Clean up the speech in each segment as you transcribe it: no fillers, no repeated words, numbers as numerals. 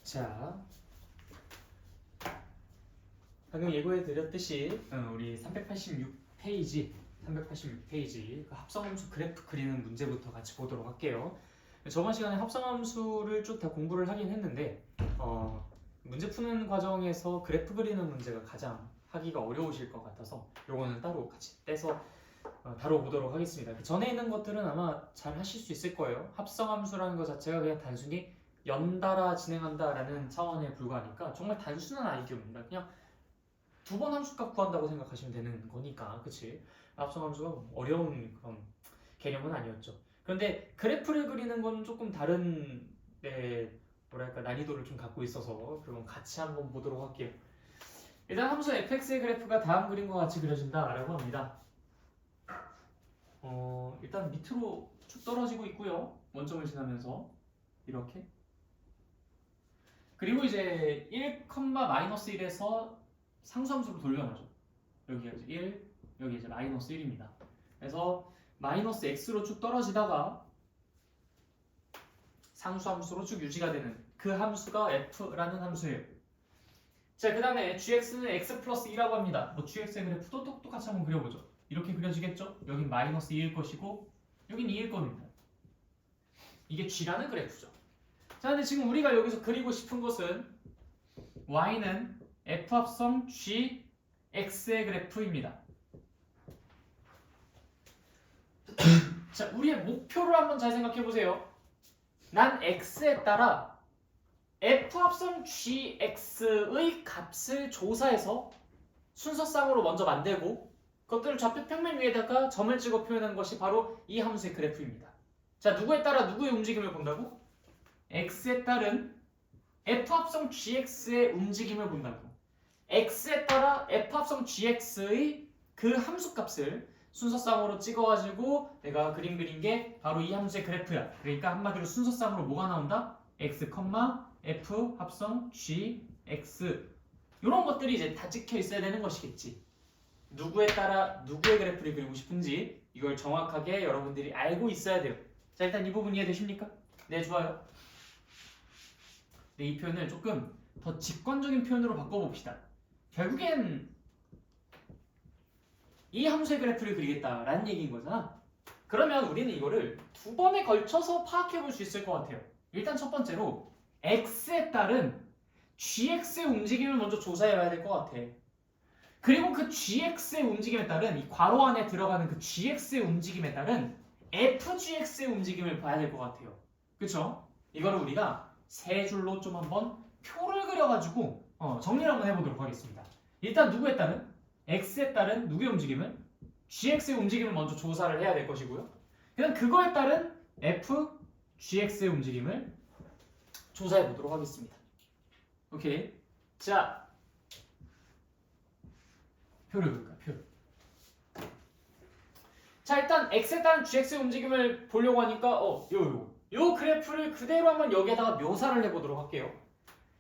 자, 방금 예고해 드렸듯이 우리 386페이지 그 합성함수 그래프 그리는 문제부터 같이 보도록 할게요. 저번 시간에 합성함수를 쭉 다 공부를 하긴 했는데 문제 푸는 과정에서 그래프 그리는 문제가 가장 하기가 어려우실 것 같아서 요거는 따로 같이 떼서 다뤄보도록 하겠습니다. 그 전에 있는 것들은 아마 잘 하실 수 있을 거예요. 합성함수라는 것 자체가 그냥 단순히 연달아 진행한다라는 차원에 불과하니까 정말 단순한 아이디어입니다. 그냥 두 번 함수값 구한다고 생각하시면 되는 거니까, 그치? 합성함수가 어려운 그런 개념은 아니었죠. 그런데 그래프를 그리는 건 조금 다른 뭐랄까 난이도를 좀 갖고 있어서 그건 같이 한번 보도록 할게요. 일단 함수 fx의 그래프가 다음 그림과 같이 그려진다라고 합니다. 일단 밑으로 쭉 떨어지고 있고요. 원점을 지나면서 이렇게. 그리고 이제 1,-1에서 상수함수로 돌려놔죠. 여기가 이제 1, 여기 이제 -1입니다. 그래서 -x로 쭉 떨어지다가 상수함수로 쭉 유지가 되는 그 함수가 f라는 함수예요. 자, 그 다음에 gx는 x 플러스 2라고 합니다. 뭐 gx의 그래프도 똑같이 한번 그려보죠. 이렇게 그려지겠죠? 여긴 -2일 것이고 여긴 2일 겁니다. 이게 g라는 그래프죠. 자, 근데 지금 우리가 여기서 그리고 싶은 것은 y는 f 합성 g x의 그래프입니다. 자, 우리의 목표를 한번 잘 생각해 보세요. 난 x에 따라 f 합성 gx의 값을 조사해서 순서상으로 먼저 만들고 그것들을 좌표 평면 위에다가 점을 찍어 표현한 것이 바로 이 함수의 그래프입니다. 자, 누구에 따라 누구의 움직임을 본다고? x에 따른 f 합성 gx의 움직임을 본다고. x에 따라 f 합성 gx의 그 함수값을 순서상으로 찍어가지고 내가 그림 그린 게 바로 이 함수의 그래프야. 그러니까 한마디로 순서상으로 뭐가 나온다? x, f 합성 gx 이런 것들이 이제 다 찍혀 있어야 되는 것이겠지. 누구에 따라 누구의 그래프를 그리고 싶은지 이걸 정확하게 여러분들이 알고 있어야 돼요. 자, 일단 이 부분 이해되십니까? 네, 좋아요. 네, 이 표현을 조금 더 직관적인 표현으로 바꿔봅시다. 결국엔 이 함수의 그래프를 그리겠다라는 얘기인 거잖아. 그러면 우리는 이거를 두 번에 걸쳐서 파악해 볼 수 있을 것 같아요. 일단 첫 번째로 x에 따른 gx의 움직임을 먼저 조사해봐야 될 것 같아. 그리고 그 gx의 움직임에 따른 이 괄호 안에 들어가는 그 gx의 움직임에 따른 fgx의 움직임을 봐야 될 것 같아요. 그쵸? 이거를 우리가 세 줄로 좀 한번 표를 그려가지고 정리를 한번 해보도록 하겠습니다. 일단 누구에 따른? x에 따른 누구의 움직임을? gx의 움직임을 먼저 조사를 해야 될 것이고요. 그다음 그거에 따른 f, gx의 움직임을 조사해 보도록 하겠습니다. 오케이. 자, 표를 그릴까요? 표를. 자, 일단 x에 따른 gx의 움직임을 보려고 하니까 요 그래프를 그대로 한번 여기에다가 묘사를 해보도록 할게요.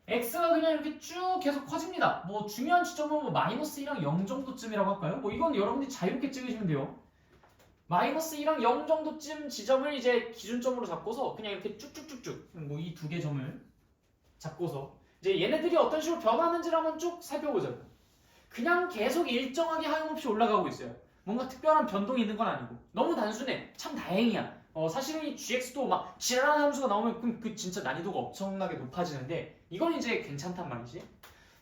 x가 그냥 이렇게 쭉 계속 커집니다. 뭐 중요한 지점은 뭐 -1랑 0 정도쯤이라고 할까요? 뭐 이건 여러분들이 자유롭게 찍으시면 돼요. -1랑 0 정도쯤 지점을 이제 기준점으로 잡고서 그냥 이렇게 쭉쭉쭉쭉 뭐 이 두 개 점을 잡고서 이제 얘네들이 어떤 식으로 변하는지를 한번 쭉 살펴보자고요. 그냥 계속 일정하게 하염없이 올라가고 있어요. 뭔가 특별한 변동이 있는 건 아니고 너무 단순해. 참 다행이야. 사실은 이 gx도 막 지랄하는 함수가 나오면 그 진짜 난이도가 엄청나게 높아지는데 이건 이제 괜찮단 말이지.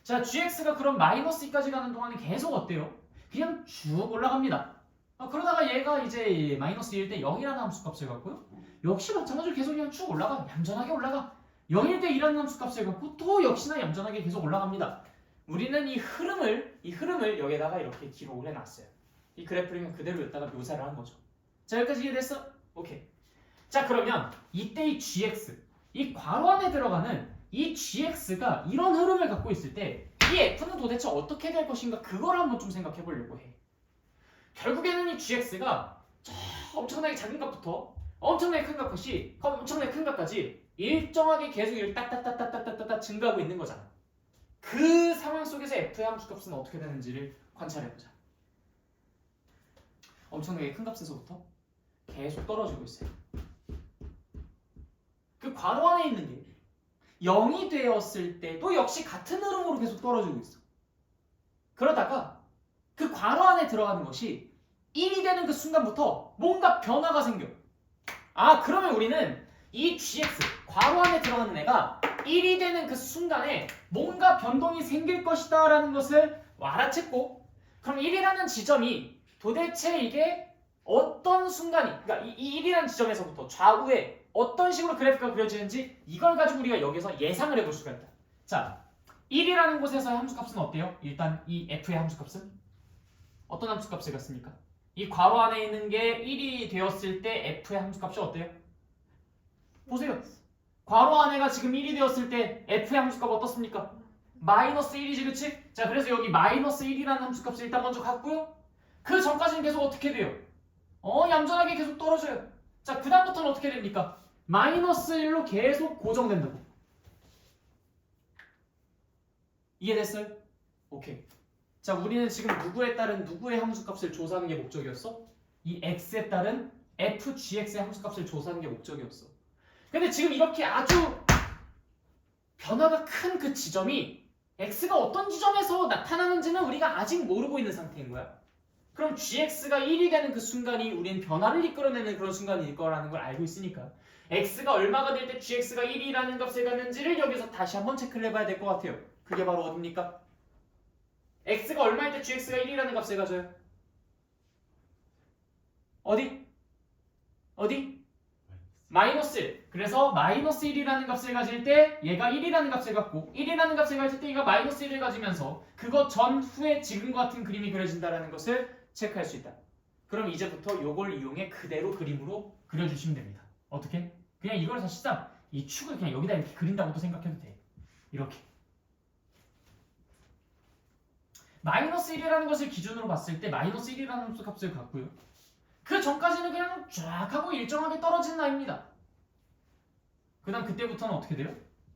자, gx가 그럼 -2까지 가는 동안은 계속 어때요? 그냥 쭉 올라갑니다. 그러다가 얘가 이제 -1일 때 0이라는 함수값을 갖고요. 역시 마찬가지로 계속 그냥 쭉 올라가. 얌전하게 올라가. 0일 때 1이라는 함수값을 갖고 또 역시나 얌전하게 계속 올라갑니다. 우리는 이 흐름을 여기다가 이렇게 기록을 해놨어요. 이 그래프를 그냥 그대로 여기다가 묘사를 한 거죠. 자, 여기까지 이해됐어? 오케이. 자, 그러면 이때 이 gx, 이 괄호 안에 들어가는 이 gx가 이런 흐름을 갖고 있을 때 이 f는 도대체 어떻게 될 것인가 그걸 한번 좀 생각해 보려고 해. 결국에는 이 gx가 엄청나게 작은 값부터 엄청나게 큰 값이 엄청나게 큰 값까지 일정하게 계속 이렇게 딱딱딱딱딱딱딱 증가하고 있는 거잖아. 그 상황 속에서 f의 함수값은 어떻게 되는지를 관찰해보자. 엄청나게 큰 값에서부터 계속 떨어지고 있어요. 그 괄호 안에 있는 게 0이 되었을 때도 역시 같은 흐름으로 계속 떨어지고 있어. 그러다가 그 괄호 안에 들어가는 것이 1이 되는 그 순간부터 뭔가 변화가 생겨. 아, 그러면 우리는 이 gx, 괄호 안에 들어가는 애가 1이 되는 그 순간에 뭔가 변동이 생길 것이다 라는 것을 알아챘고, 그럼 1이라는 지점이 도대체 이게 어떤 순간이, 그러니까 이 1이라는 지점에서부터 좌우에 어떤 식으로 그래프가 그려지는지 이걸 가지고 우리가 여기서 예상을 해볼 수가 있다. 자, 1이라는 곳에서의 함수값은 어때요? 일단 이 f의 함수값은 어떤 함수값을 갖습니까? 이 괄호 안에 있는 게 1이 되었을 때 f의 함수값이 어때요? 보세요. 괄호 안에가 지금 1이 되었을 때 f의 함수값 어떻습니까? 마이너스 1이지, 그치? 자, 그래서 여기 마이너스 1이라는 함수값을 일단 먼저 갖고요. 그 전까지는 계속 어떻게 돼요? 얌전하게 계속 떨어져요. 자, 그 다음부터는 어떻게 됩니까? 마이너스 1로 계속 고정된다고. 이해됐어요? 오케이. 자, 우리는 지금 누구에 따른 누구의 함수값을 조사하는 게 목적이었어? 이 x에 따른 fgx의 함수값을 조사하는 게 목적이었어. 근데 지금 이렇게 아주 변화가 큰 그 지점이 x가 어떤 지점에서 나타나는지는 우리가 아직 모르고 있는 상태인 거야. 그럼 gx가 1이 되는 그 순간이 우리는 변화를 이끌어내는 그런 순간일 거라는 걸 알고 있으니까 x가 얼마가 될 때 gx가 1이라는 값을 갖는지를 여기서 다시 한번 체크를 해봐야 될 것 같아요. 그게 바로 어딥니까? x가 얼마일 때 gx가 1이라는 값을 가져요? 어디? 마이너스 1. 그래서 마이너스 1이라는 값을 가질 때 얘가 1이라는 값을 갖고 1이라는 값을 가질 때 얘가 마이너스 1을 가지면서 그거 전후에 지금과 같은 그림이 그려진다는 것을 체크할 수 있다. 그럼 이제부터 이걸 이용해 그대로 그림으로 그려주시면 됩니다. 어떻게? 그냥 이걸 사실상 이 축을 그냥 여기다 이렇게 그린다고도 생각해도 돼. 이렇게. 마이너스 1이라는 것을 기준으로 봤을 때 마이너스 1이라는 함수 값을 갖고요. 그 전까지는 그냥 쫙 하고 일정하게 떨어지는 라인입니다. 그 다음 그때부터는 어떻게 돼요?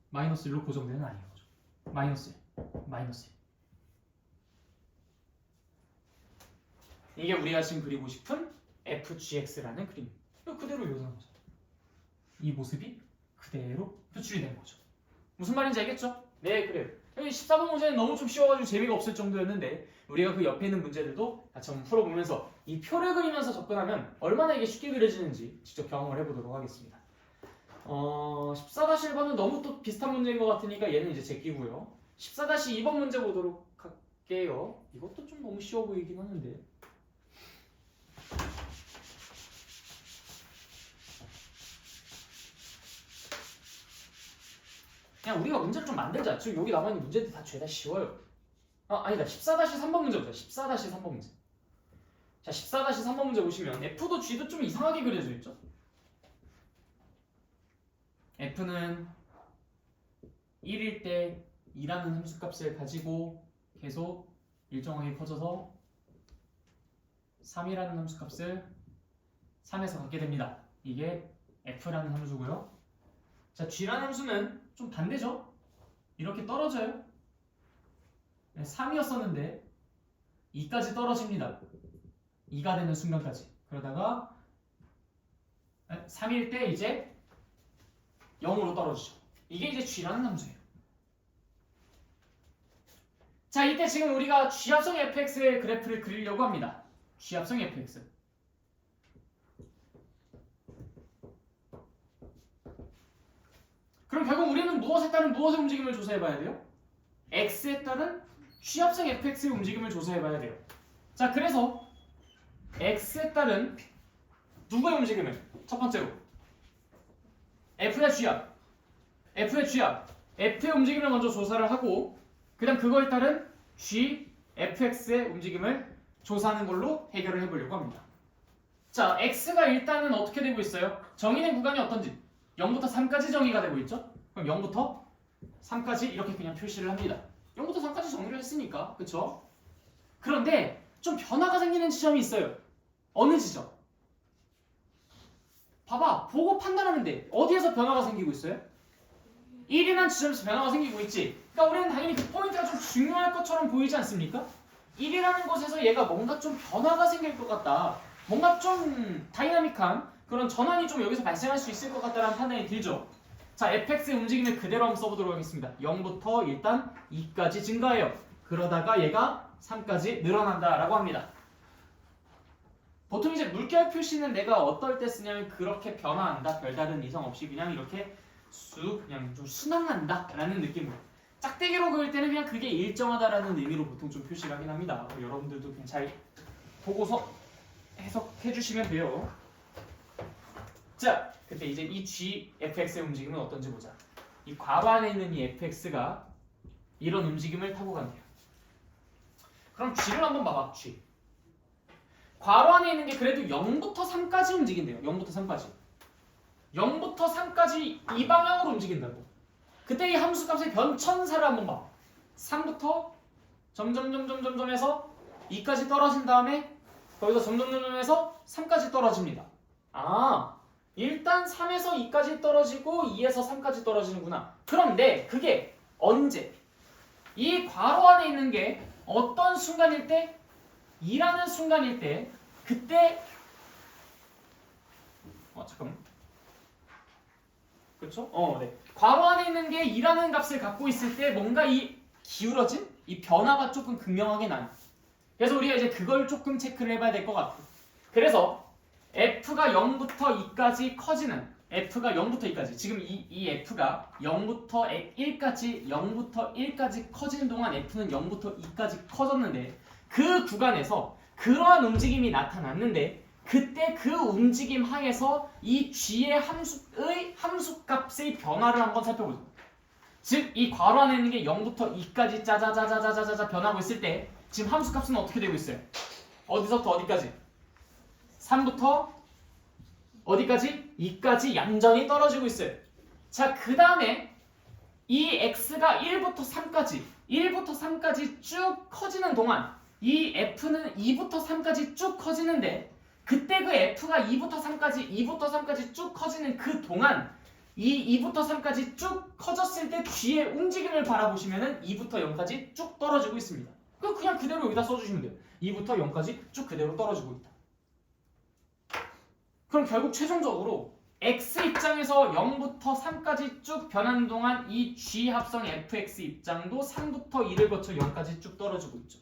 마이너스 1로 고정되는 라인인 거죠. 마이너스 1. 이게 우리가 지금 그리고 싶은 fgx라는 그림. 그대로 요구하는 거죠. 이 모습이 그대로 표출이 되는 거죠. 무슨 말인지 알겠죠? 네, 그래요. 14번 문제는 너무 좀 쉬워가지고 재미가 없을 정도였는데 우리가 그 옆에 있는 문제들도 같이 한번 풀어보면서 이 표를 그리면서 접근하면 얼마나 이게 쉽게 그려지는지 직접 경험을 해보도록 하겠습니다. 14-1번은 너무 또 비슷한 문제인 것 같으니까 얘는 이제 제끼고요. 14-2번 문제 보도록 할게요. 이것도 좀 너무 쉬워 보이긴 하는데. 그냥 우리가 문제를 좀 만들자. 지금 여기 남아있는 문제들 다 죄다 쉬워요. 아니다. 14-3번 문제 보자. 14-3번 문제. 자, 14-3번 문제 보시면 F도 G도 좀 이상하게 그려져 있죠? F는 1일 때 2라는 함수값을 가지고 계속 일정하게 커져서 3이라는 함수값을 3에서 갖게 됩니다. 이게 F라는 함수고요. 자, G라는 함수는 좀 반대죠? 이렇게 떨어져요. 3이었었는데 2까지 떨어집니다. 2가 되는 순간까지. 그러다가 3일 때 이제 0으로 떨어지죠. 이게 이제 G라는 함수예요. 자, 이때 지금 우리가 G합성 fx의 그래프를 그리려고 합니다. G합성 fx. 그럼 결국 우리는 무엇에 따른 무엇의 움직임을 조사해봐야 돼요? x에 따른 G합성 fx의 움직임을 조사해봐야 돼요. 자, 그래서 x에 따른 누구의 움직임을? 첫 번째로 f의 G합, f의 움직임을 먼저 조사를 하고 그 다음 그거에 따른 G, fx의 움직임을 조사하는 걸로 해결을 해보려고 합니다. 자, x가 일단은 어떻게 되고 있어요? 정의된 구간이 어떤지 0부터 3까지 정의가 되고 있죠? 그럼 0부터 3까지 이렇게 그냥 표시를 합니다. 0부터 3까지 정의를 했으니까, 그쵸? 그런데 좀 변화가 생기는 지점이 있어요. 어느 지점? 봐봐, 보고 판단하는데 어디에서 변화가 생기고 있어요? 1이라는 지점에서 변화가 생기고 있지. 그러니까 우리는 당연히 그 포인트가 좀 중요할 것처럼 보이지 않습니까? 1이라는 곳에서 얘가 뭔가 좀 변화가 생길 것 같다. 뭔가 좀 다이나믹한 그런 전환이 좀 여기서 발생할 수 있을 것 같다는 판단이 들죠. 자, fx의 움직임을 그대로 한번 써보도록 하겠습니다. 0부터 일단 2까지 증가해요. 그러다가 얘가 3까지 늘어난다라고 합니다. 보통 이제 물결 표시는 내가 어떨 때 쓰냐면 그렇게 변화한다, 별다른 이상 없이 그냥 이렇게 그냥 좀 순항한다라는 느낌으로. 짝대기로 그릴 때는 그냥 그게 일정하다라는 의미로 보통 좀 표시를 하긴 합니다. 여러분들도 그냥 잘 보고서 해석해 주시면 돼요. 자, 근데 이제 이 g, fx의 움직임은 어떤지 보자. 이 괄호 안에 있는 이 fx가 이런 움직임을 타고 간대요. 그럼 g를 한번 봐봐. g. 괄호 안에 있는 게 그래도 0부터 3까지 움직인대요. 0부터 3까지. 0부터 3까지 이 방향으로 움직인다고. 그때 이 함수값의 변천사를 한번 봐. 3부터 점점 해서 2까지 떨어진 다음에 거기서 점점 해서 3까지 떨어집니다. 아, 일단 3에서 2까지 떨어지고 2에서 3까지 떨어지는구나. 그런데 그게 언제? 이 괄호 안에 있는 게 어떤 순간일 때? 2라는 순간일 때 그때 잠깐만. 그렇죠? 네. 괄호 안에 있는 게 2라는 값을 갖고 있을 때 뭔가 이 기울어진 이 변화가 조금 극명하게 나요. 그래서 우리가 이제 그걸 조금 체크를 해봐야 될 것 같고. 그래서 f가 0부터 2까지 커지는 f가 0부터 2까지 지금 이 f가 0부터 1까지 커지는 동안 f는 0부터 2까지 커졌는데 그 구간에서 그러한 움직임이 나타났는데 그때 그 움직임 하에서 이 g의 함수값의 변화를 한번 살펴보죠. 즉 이 괄호 안에 있는 게 0부터 2까지 짜자자자자자자 변하고 있을 때 지금 함수값은 어떻게 되고 있어요? 어디서부터 어디까지? 3부터 어디까지? 2까지 얌전히 떨어지고 있어요. 자, 그 다음에 이 x가 1부터 3까지 쭉 커지는 동안 이 f는 2부터 3까지 쭉 커지는데 그때 그 f가 2부터 3까지 쭉 커지는 그 동안 이 2부터 3까지 쭉 커졌을 때 g의 움직임을 바라보시면은 2부터 0까지 쭉 떨어지고 있습니다. 그냥 그대로 여기다 써주시면 돼요. 2부터 0까지 쭉 그대로 떨어지고 있다. 그럼 결국 최종적으로 x 입장에서 0부터 3까지 쭉 변하는 동안 이 g 합성 fx 입장도 3부터 2를 거쳐 0까지 쭉 떨어지고 있죠.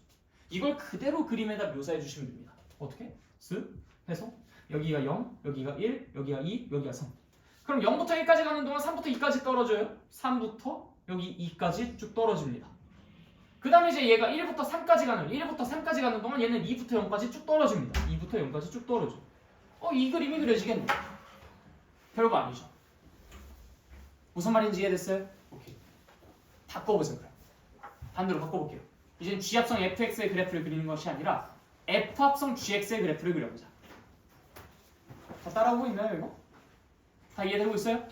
이걸 그대로 그림에다 묘사해 주시면 됩니다. 어떻게? 쓱 해서 여기가 0, 여기가 1, 여기가 2, 여기가 3. 그럼 0부터 1까지 가는 동안 3부터 2까지 떨어져요. 3부터 여기 2까지 쭉 떨어집니다. 그 다음에 이제 얘가 1부터 3까지 가는 동안 얘는 2부터 0까지 쭉 떨어집니다. 2부터 0까지 쭉 떨어져. 이 그림이 그려지겠네. 별거 아니죠. 무슨 말인지 이해됐어요? 오케이. 바꿔보세요. 그럼. 반대로 바꿔볼게요. 이제는 G 합성 fx의 그래프를 그리는 것이 아니라 f 합성 gx의 그래프를 그려보자. 다 따라오고 있나요, 이거? 다 이해되고 있어요?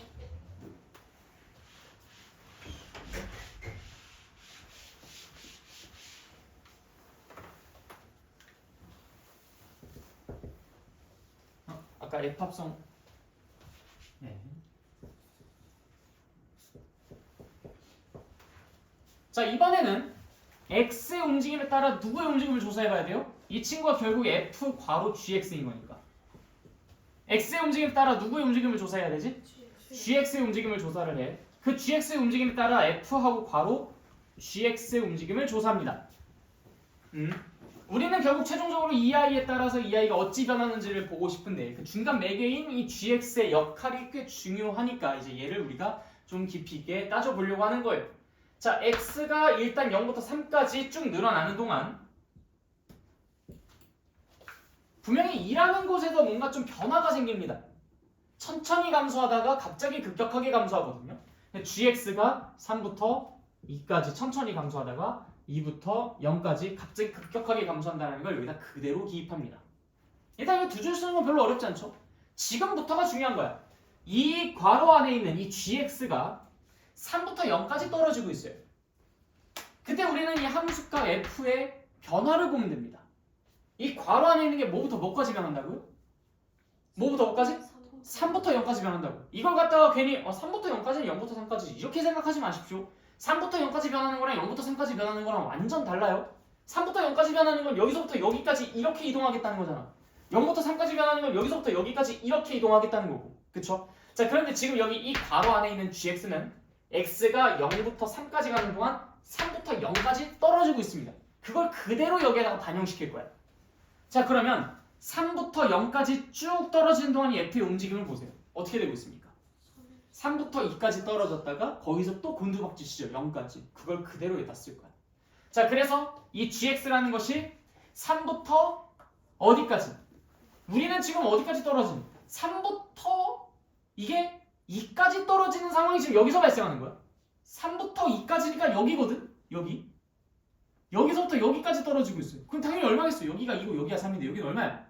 아까 f 합성 자, 이번에는 x의 움직임에 따라 누구의 움직임을 조사해봐야 돼요? 이 친구가 결국 f 괄호 gx인 거니까 x의 움직임에 따라 누구의 움직임을 조사해야 되지? gx의 움직임을 조사를 해. 그 gx의 움직임에 따라 f하고 괄호 gx의 움직임을 조사합니다. 우리는 결국 최종적으로 이 아이에 따라서 이 아이가 어찌 변하는지를 보고 싶은데 그 중간 매개인 이 gx의 역할이 꽤 중요하니까 이제 얘를 우리가 좀 깊이 있게 따져보려고 하는 거예요. 자, x가 일단 0부터 3까지 쭉 늘어나는 동안 분명히 2라는 곳에서 뭔가 좀 변화가 생깁니다. 천천히 감소하다가 갑자기 급격하게 감소하거든요. gx가 3부터 2까지 천천히 감소하다가 2부터 0까지 갑자기 급격하게 감소한다는 걸 여기다 그대로 기입합니다. 일단 이거 두 줄 쓰는 건 별로 어렵지 않죠? 지금부터가 중요한 거야. 이 괄호 안에 있는 이 gx가 3부터 0까지 떨어지고 있어요. 그때 우리는 이 함수값 f의 변화를 보면 됩니다. 이 괄호 안에 있는 게 뭐부터 뭐까지 변한다고요? 뭐부터 뭐까지? 3부터 0까지 변한다고. 이걸 갖다가 괜히 3부터 0까지는 0부터 3까지 이렇게 생각하지 마십시오. 3부터 0까지 변하는 거랑 0부터 3까지 변하는 거랑 완전 달라요. 3부터 0까지 변하는 건 여기서부터 여기까지 이렇게 이동하겠다는 거잖아. 0부터 3까지 변하는 건 여기서부터 여기까지 이렇게 이동하겠다는 거고. 그쵸? 자, 그런데 지금 여기 이 괄호 안에 있는 gx는 x가 0부터 3까지 가는 동안 3부터 0까지 떨어지고 있습니다. 그걸 그대로 여기에다가 반영시킬 거야. 자, 그러면 3부터 0까지 쭉 떨어지는 동안 이 f의 움직임을 보세요. 어떻게 되고 있습니까? 3부터 2까지 떨어졌다가 거기서 또 곤두박질치죠. 0까지. 그걸 그대로 여기다 쓸 거야. 자, 그래서 이 gx라는 것이 3부터 어디까지? 우리는 지금 어디까지 떨어지는? 3부터 이게 2까지 떨어지는 상황이 지금 여기서 발생하는 거야. 3부터 2까지니까 여기거든? 여기. 여기서부터 여기까지 떨어지고 있어요. 그럼 당연히 얼마겠어? 여기가 2고 여기가 3인데 여기는 얼마야?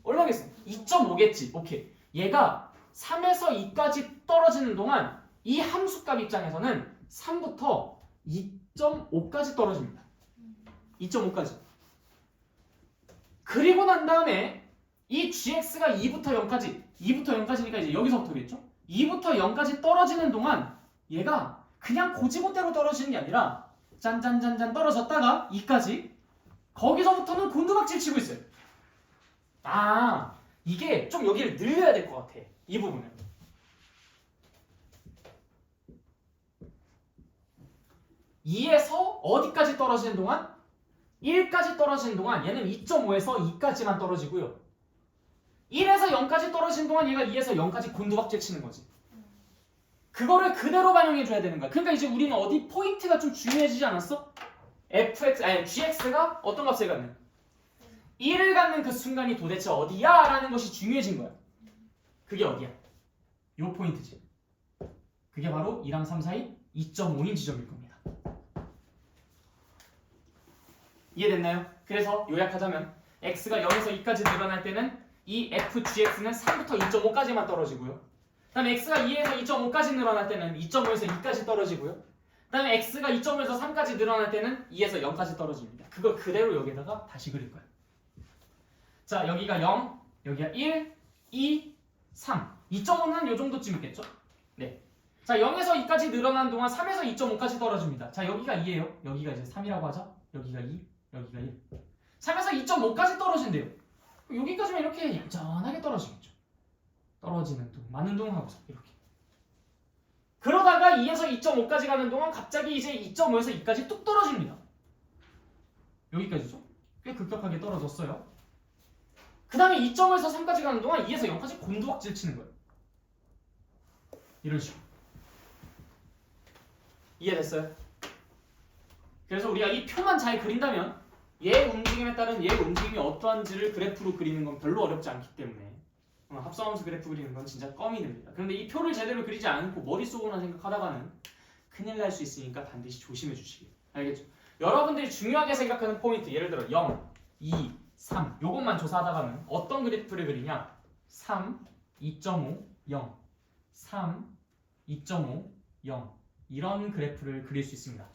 얼마겠어? 2.5겠지. 오케이. 얘가 3에서 2까지 떨어지는 동안 이 함수값 입장에서는 3부터 2.5까지 떨어집니다. 2.5까지. 그리고 난 다음에 이 gx가 2부터 0까지니까 이제 여기서부터겠죠? 2부터 0까지 떨어지는 동안 얘가 그냥 고지고대로 떨어지는 게 아니라 짠짠짠짠 떨어졌다가 2까지 거기서부터는 곤두박질 치고 있어요. 아, 이게 좀 여기를 늘려야 될 것 같아. 이 부분을. (2에서) 어디까지 떨어지는 동안? 1까지 떨어지는 동안 얘는 2.5에서 2까지만 떨어지고요. 1에서 0까지 떨어지는 동안 얘가 2에서 0까지 곤두박질 치는 거지. 그거를 그대로 반영해줘야 되는 거야. 그러니까 이제 우리는 어디 포인트가 좀 중요해지지 않았어? gx가 어떤 값을 갖는? 1을 갖는 그 순간이 도대체 어디야? 라는 것이 중요해진 거야. 그게 어디야? 요 포인트지. 그게 바로 2랑 3 사이 2.5인 지점일 겁니다. 이해됐나요? 그래서 요약하자면 x가 0에서 2까지 늘어날 때는 이 fgx는 3부터 2.5까지만 떨어지고요. 그 다음에 x가 2에서 2.5까지 늘어날 때는 2.5에서 2까지 떨어지고요. 그 다음에 x가 2.5에서 3까지 늘어날 때는 2에서 0까지 떨어집니다. 그걸 그대로 여기다가 다시 그릴 거예요. 자, 여기가 0, 여기가 1, 2, 3. 2.5는 요 정도쯤 있겠죠? 네. 자, 0에서 2까지 늘어난 동안 3에서 2.5까지 떨어집니다. 자, 여기가 2예요. 여기가 이제 3이라고 하자. 여기가 2, 여기가 1. 3에서 2.5까지 떨어진대요. 여기까지만 이렇게 얌전하게 떨어지겠죠. 떨어지는 둥, 마는 둥 하고서 이렇게. 그러다가 2에서 2.5까지 가는 동안 갑자기 이제 2.5에서 2까지 뚝 떨어집니다. 여기까지죠? 꽤 급격하게 떨어졌어요. 그 다음에 2.5에서 3까지 가는 동안 2에서 0까지 곤두박질 치는 거예요. 이런 식으로. 이해됐어요? 그래서 우리가 이 표만 잘 그린다면 얘 움직임에 따른 얘 움직임이 어떠한지를 그래프로 그리는 건 별로 어렵지 않기 때문에 합성함수 그래프 그리는 건 진짜 껌이 됩니다. 그런데 이 표를 제대로 그리지 않고 머릿속으로만 생각하다가는 큰일 날 수 있으니까 반드시 조심해 주시길. 알겠죠? 여러분들이 중요하게 생각하는 포인트, 예를 들어 0, 2, 3 요것만 조사하다가는 어떤 그래프를 그리냐? 3, 2.5, 0 3, 2.5, 0 이런 그래프를 그릴 수 있습니다.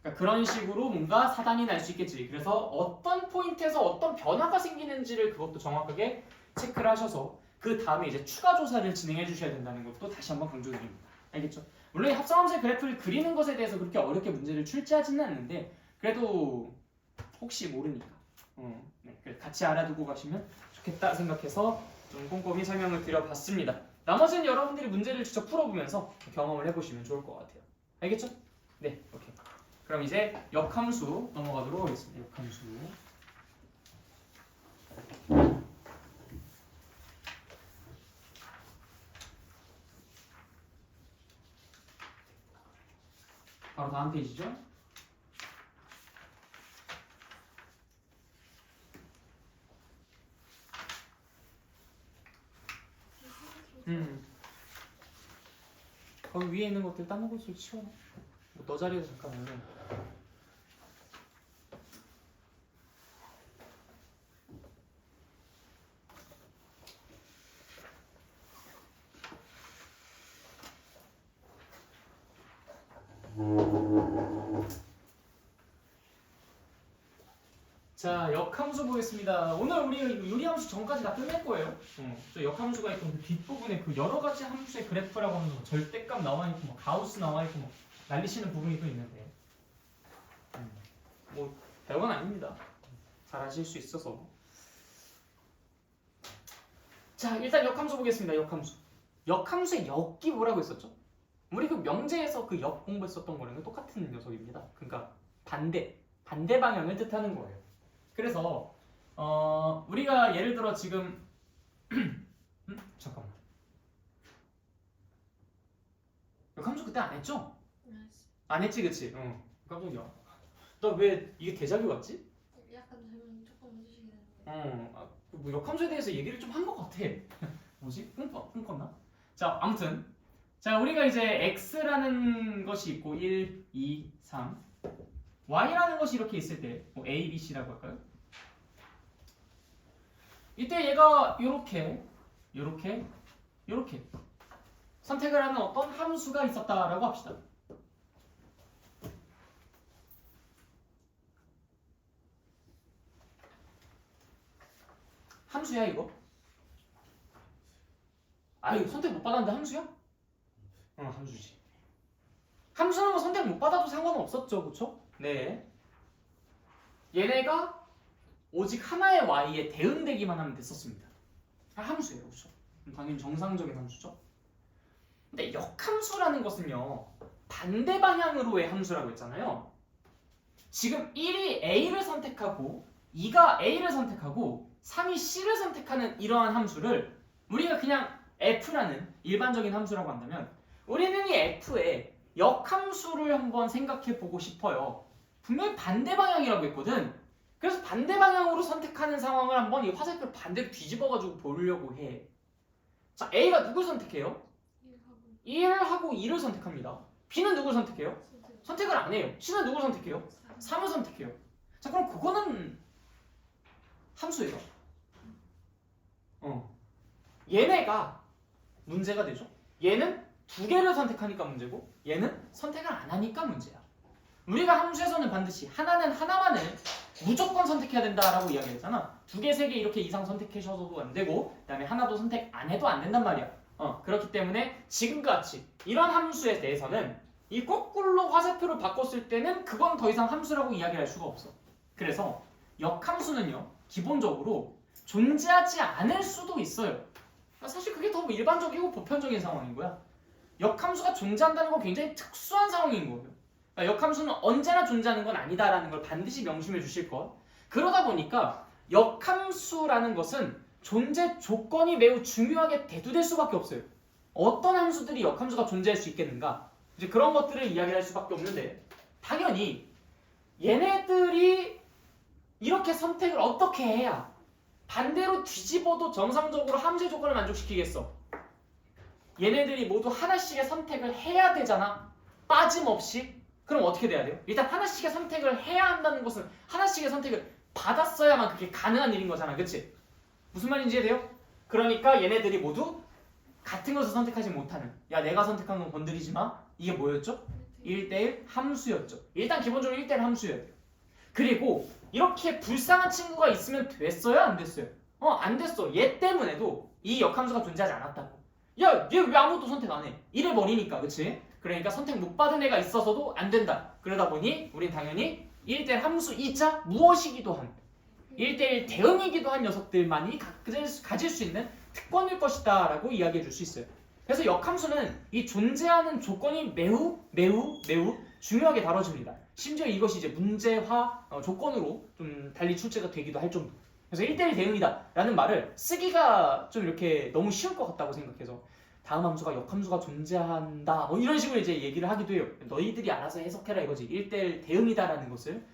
그러니까 그런 식으로 뭔가 사단이 날 수 있겠지. 그래서 어떤 포인트에서 어떤 변화가 생기는지를 그것도 정확하게 체크를 하셔서 그 다음에 이제 추가 조사를 진행해 주셔야 된다는 것도 다시 한번 강조드립니다. 알겠죠? 물론 이 합성함수의 그래프를 그리는 것에 대해서 그렇게 어렵게 문제를 출제하지는 않는데 그래도 혹시 모르니까 네, 같이 알아두고 가시면 좋겠다 생각해서 좀 꼼꼼히 설명을 드려봤습니다. 나머지는 여러분들이 문제를 직접 풀어보면서 경험을 해보시면 좋을 것 같아요. 알겠죠? 네, 오케이. 그럼 이제 역함수 넘어가도록 하겠습니다. 역함수. 바로 다음 페이지죠. 거기 위에 있는 것들 딴 것을 치워. 너 자리에서 잠깐만요. 자, 역함수 보겠습니다. 오늘 우리 유리함수 전까지 다 끝낼 거예요. 저 역함수가 있고 그 뒷부분에 그 여러 가지 함수의 그래프라고 하는 거 절대값 나와 있고 뭐 가우스 나와 있고 뭐 날리시는 부분이 또 있는데 뭐 별건 아닙니다. 잘 하실 수 있어서. 자, 일단 역함수 보겠습니다. 역함수. 역함수의 역이 뭐라고 했었죠? 우리 그 명제에서 그 역 공부했었던 거랑 똑같은 녀석입니다. 그러니까 반대 방향을 뜻하는 거예요. 그래서 우리가 예를 들어 지금 잠깐만. 역함수 그때 안 했죠? 안 했지, 그치? 깜짝이야. 나 왜 이게 대작이 왔지? 약간 설명 조금 해주시게 되는데. 뭐 역함수에 대해서 얘기를 좀 한 것 같아. 뭐지? 꿈꿨나? 자, 아무튼 자, 우리가 이제 x라는 것이 있고 1, 2, 3 y라는 것이 이렇게 있을 때 뭐 a, b, c라고 할까요? 이때 얘가 요렇게 선택을 하는 어떤 함수가 있었다라고 합시다. 함수야 이거? 이거 선택 못 받았는데 함수야? 함수지. 함수는 거 선택 못 받아도 상관은 없었죠, 그쵸? 네. 얘네가 오직 하나의 y에 대응되기만 하면 됐었습니다. 함수예요, 그쵸? 당연히 정상적인 함수죠. 근데 역함수라는 것은요, 반대 방향으로의 함수라고 했잖아요. 지금 1이 a를 선택하고 2가 a를 선택하고 3이 c를 선택하는 이러한 함수를 우리가 그냥 f라는 일반적인 함수라고 한다면 우리는 이 f의 역함수를 한번 생각해 보고 싶어요. 분명히 반대 방향이라고 했거든. 그래서 반대 방향으로 선택하는 상황을 한번 이 화살표를 반대로 뒤집어가지고 보려고 해. 자, A가 누굴 선택해요? 1하고 2를 선택합니다. B는 누굴 선택해요? 선택을 안 해요. C는 누굴 선택해요? 3을 선택해요. 자, 그럼 그거는 함수예요. 얘네가 문제가 되죠. 얘는 두 개를 선택하니까 문제고 얘는 선택을 안 하니까 문제야. 우리가 함수에서는 반드시 하나는 하나만을 무조건 선택해야 된다라고 이야기했잖아. 두 개, 세 개 이렇게 이상 선택하셔도 안 되고 그다음에 하나도 선택 안 해도 안 된단 말이야. 그렇기 때문에 지금과 같이 이런 함수에 대해서는 이 거꾸로 화살표를 바꿨을 때는 그건 더 이상 함수라고 이야기할 수가 없어. 그래서 역함수는요, 기본적으로 존재하지 않을 수도 있어요. 사실 그게 더 일반적이고 보편적인 상황인 거야. 역함수가 존재한다는 건 굉장히 특수한 상황인 거예요. 그러니까 역함수는 언제나 존재하는 건 아니다라는 걸 반드시 명심해 주실 것. 그러다 보니까 역함수라는 것은 존재 조건이 매우 중요하게 대두될 수밖에 없어요. 어떤 함수들이 역함수가 존재할 수 있겠는가? 이제 그런 것들을 이야기할 수밖에 없는데 당연히 얘네들이 이렇게 선택을 어떻게 해야 반대로 뒤집어도 정상적으로 함수의 조건을 만족시키겠어? 얘네들이 모두 하나씩의 선택을 해야 되잖아. 빠짐없이. 그럼 어떻게 돼야 돼요? 일단 하나씩의 선택을 해야 한다는 것은 하나씩의 선택을 받았어야만 그게 가능한 일인 거잖아. 그치? 무슨 말인지 이해돼요? 그러니까 얘네들이 모두 같은 것을 선택하지 못하는, 야 내가 선택한 건 건드리지 마. 이게 뭐였죠? 1대1 함수였죠. 일단 기본적으로 1대1 함수여야 돼요. 그리고 이렇게 불쌍한 친구가 있으면 됐어요? 안 됐어요? 안 됐어. 얘 때문에도 이 역함수가 존재하지 않았다고. 야, 얘 왜 아무것도 선택 안 해? 이래버리니까, 그치? 그러니까 선택 못 받은 애가 있어서도 안 된다. 그러다 보니 우린 당연히 1대1 함수이자 무엇이기도 한 1대1 대응이기도 한 녀석들만이 가질 수 있는 특권일 것이다 라고 이야기해 줄 수 있어요. 그래서 역함수는 이 존재하는 조건이 매우 중요하게 다뤄집니다. 심지어 이것이 이제 문제화 조건으로 좀 달리 출제가 되기도 할 정도. 그래서 1대1 대응이다 라는 말을 쓰기가 좀 이렇게 너무 쉬울 것 같다고 생각해서 다음 함수가 역함수가 존재한다 뭐 이런 식으로 이제 얘기를 하기도 해요. 너희들이 알아서 해석해라 이거지. 1대1 대응이다라는 것을.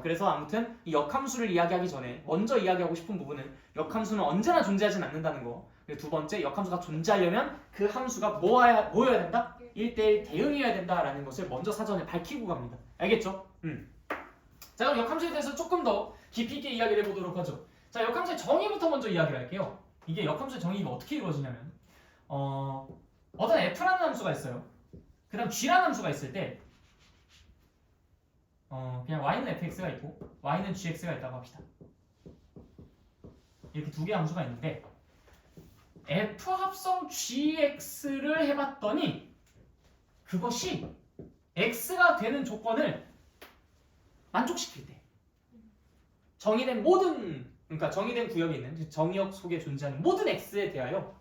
그래서 아무튼 이 역함수를 이야기하기 전에 먼저 이야기하고 싶은 부분은 역함수는 언제나 존재하진 않는다는 거. 그리고 두 번째, 역함수가 존재하려면 그 함수가 뭐여야 된다? 1대1 대응이어야 된다라는 것을 먼저 사전에 밝히고 갑니다. 알겠죠? 자, 그럼 역함수에 대해서 조금 더 깊이 있게 이야기를 해보도록 하죠. 자, 역함수의 정의부터 먼저 이야기를 할게요. 이게 역함수의 정의가 어떻게 이루어지냐면 어떤 f라는 함수가 있어요. 그 다음 g라는 함수가 있을 때 그냥 y는 fx가 있고 y는 gx가 있다고 합시다. 이렇게 두 개의 함수가 있는데 f 합성 gx를 해봤더니 그것이 x가 되는 조건을 만족시킬 때 정의된 모든, 그러니까 정의된 구역에 있는 정의역 속에 존재하는 모든 x에 대하여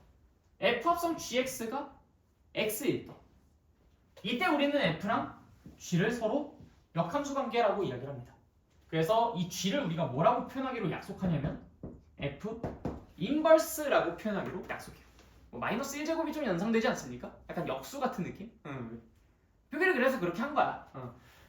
f 합성 gx가 x일 때 이때 우리는 f랑 g를 서로 역함수 관계라고 이야기를 합니다. 그래서 이 g를 우리가 뭐라고 표현하기로 약속하냐면 f 인버스라고 표현하기로 약속해요. 뭐 마이너스 1제곱이 좀 연상되지 않습니까? 약간 역수 같은 느낌? 표기를 그래서 그렇게 한 거야.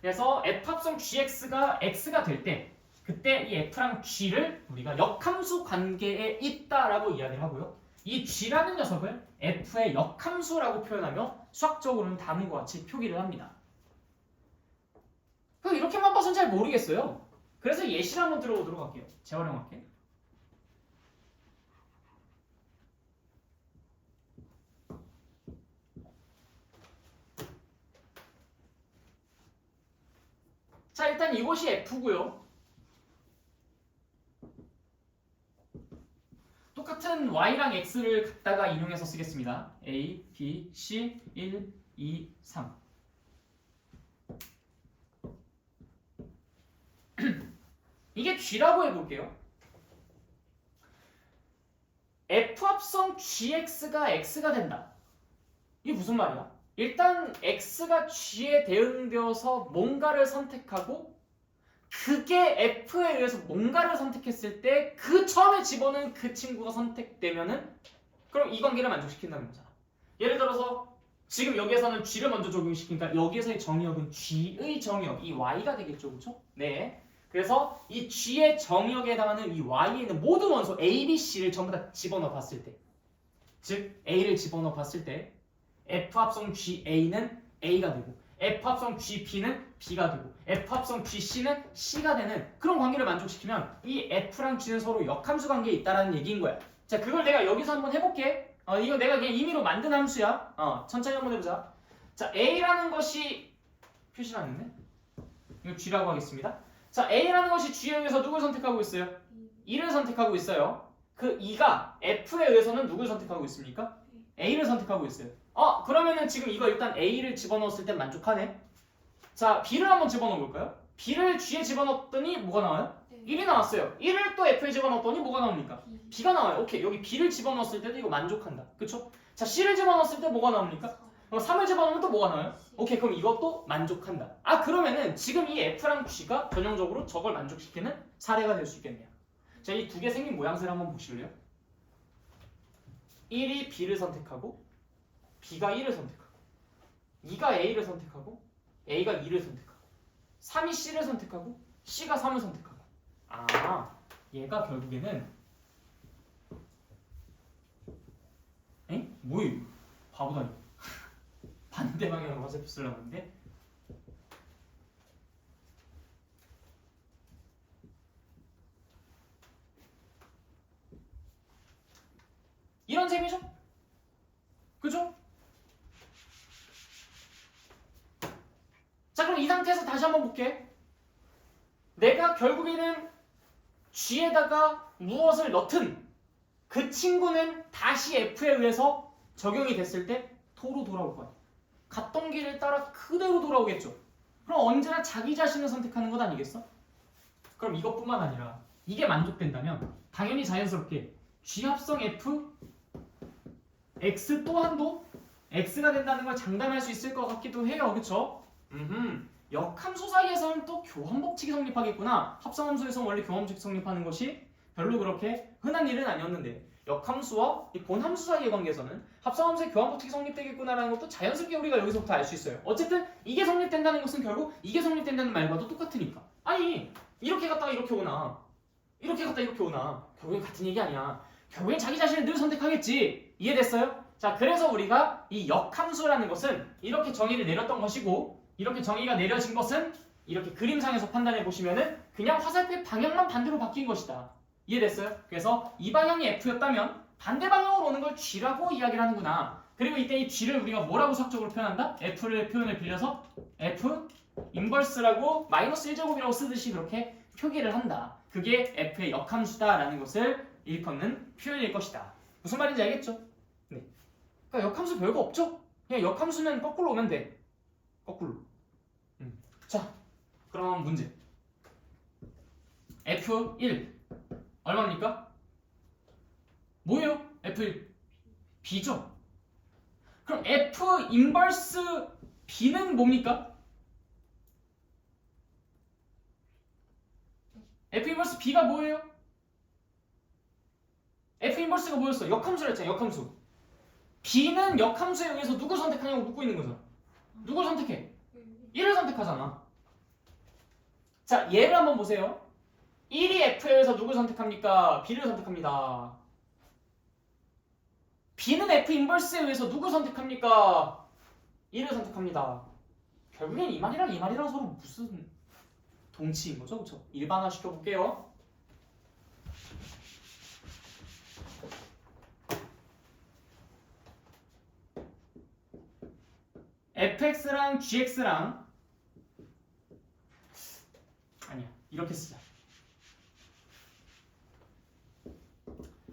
그래서 f 합성 gx가 x가 될 때 그때 이 f랑 g를 우리가 역함수 관계에 있다라고 이야기를 하고요. 이 g라는 녀석을 f의 역함수라고 표현하며 수학적으로는 다음과 같이 표기를 합니다. 이렇게만 봐서는 잘 모르겠어요. 그래서 예시를 한번 들어보도록 할게요. 재활용할게. 자, 일단 이것이 f고요. 똑같은 y랑 x를 갖다가 인용해서 쓰겠습니다. a, b, c, 1, 2, 3. 이게 g라고 해볼게요. f 합성 gx가 x가 된다. 이게 무슨 말이야? 일단 x가 g에 대응되어서 뭔가를 선택하고 그게 f에 의해서 뭔가를 선택했을 때 그 처음에 집어넣은 그 친구가 선택되면은 그럼 이 관계를 만족시킨다는 거잖아. 예를 들어서 지금 여기에서는 g를 먼저 적용시키니까 여기에서의 정의역은 g의 정의역, 이 y가 되겠죠, 그렇죠? 네. 그래서 이 g의 정의역에 해당하는 이 y에 있는 모든 원소 a, b, c를 전부 다 집어넣어 봤을 때, 즉 a를 집어넣어 봤을 때 f 합성 ga는 a가 되고 f 합성 gb는 b가 되고 f 합성 gc는 c가 되는 그런 관계를 만족시키면 이 f랑 g는 서로 역함수 관계에 있다는 얘기인 거야. 자, 그걸 내가 여기서 한번 해볼게. 이거 내가 그냥 임의로 만든 함수야. 천천히 한번 해보자. 자, a라는 것이 표시를 안 했네. 이거 g라고 하겠습니다. 자, a라는 것이 g에 의해서 누굴 선택하고 있어요? 2를 선택하고 있어요. 그 2가 f에 의해서는 누굴 선택하고 있습니까? a를 선택하고 있어요. 그러면은 지금 이거 일단 a를 집어넣었을 때 만족하네. 자, b를 한번 집어넣어 볼까요? b를 g에 집어넣었더니 뭐가 나와요? 1이 나왔어요. 1을 또 f에 집어넣었더니 뭐가 나옵니까? b가 나와요. 오케이, 여기 b를 집어넣었을 때도 이거 만족한다. 그쵸? 자, c를 집어넣었을 때 뭐가 나옵니까? 3을 집어넣으면 또 뭐가 나와요? 오케이, 그럼 이것도 만족한다. 그러면은 지금 이 f랑 g가 전형적으로 저걸 만족시키는 사례가 될 수 있겠네요. 자, 이 두 개 생긴 모양새를 한번 보실래요? 1이 b를 선택하고 b가 1을 선택하고 2가 a를 선택하고 a가 2를 선택하고 3이 c를 선택하고 c가 3을 선택하고 얘가 결국에는 뭐야? 바보다니. 반대 방향으로 화살표 쓰려고 했는데 이런 셈이죠? 그죠? 자, 그럼 이 상태에서 다시 한번 볼게. 내가 결국에는 g에다가 무엇을 넣든 그 친구는 다시 f에 의해서 적용이 됐을 때 토로 돌아올 거야. 갔던 길을 따라 그대로 돌아오겠죠. 그럼 언제나 자기 자신을 선택하는 것 아니겠어? 그럼 이것뿐만 아니라 이게 만족된다면 당연히 자연스럽게 g 합성 f x 또한도 x가 된다는 걸 장담할 수 있을 것 같기도 해요. 그쵸? 역함수 사이에서는 또 교환법칙이 성립하겠구나. 합성함수에서 원래 교환법칙이 성립하는 것이 별로 그렇게 흔한 일은 아니었는데 역함수와 이 본함수 사이의 관계에서는 합성함수의 교환법칙이 성립되겠구나라는 것도 자연스럽게 우리가 여기서부터 알 수 있어요. 어쨌든 이게 성립된다는 것은 결국 이게 성립된다는 말과도 똑같으니까. 아니, 이렇게 갔다가 이렇게 오나 이렇게 갔다가 이렇게 오나 결국엔 같은 얘기 아니야. 결국엔 자기 자신을 늘 선택하겠지. 이해됐어요? 자, 그래서 우리가 이 역함수라는 것은 이렇게 정의를 내렸던 것이고 이렇게 정의가 내려진 것은 이렇게 그림상에서 판단해 보시면은 그냥 화살표의 방향만 반대로 바뀐 것이다. 이해됐어요? 그래서 이 방향이 F였다면 반대 방향으로 오는 걸 G라고 이야기를 하는구나. 그리고 이때 이 G를 우리가 뭐라고 수학적으로 표현한다? F를 표현을 빌려서 F 인버스라고 마이너스 1제곱이라고 쓰듯이 그렇게 표기를 한다. 그게 F의 역함수다라는 것을 일컫는 표현일 것이다. 무슨 말인지 알겠죠? 네. 그러니까 역함수 별거 없죠? 그냥 역함수는 거꾸로 오면 돼. 거꾸로. 자, 그럼 문제. F1 얼마입니까? 뭐예요? F1 B죠. 그럼 F 인버스 B는 뭡니까? F 인버스 B가 뭐예요? F 인버스가 뭐였어? 역함수라 했잖아. 역함수. B는 역함수에 의해서 누굴 선택하냐고 묻고 있는 거잖아. 누굴 선택해? 1을 선택하잖아. 자, 얘를 한번 보세요. 1이 F에 의해서 누굴 선택합니까? B를 선택합니다. B는 F 인버스에 의해서 누굴 선택합니까? 1을 선택합니다. 결국엔 이 말이랑 이 말이랑 서로 무슨 동치인 거죠? 그렇죠? 일반화 시켜볼게요. fx랑 gx랑 아니야 이렇게 쓰자.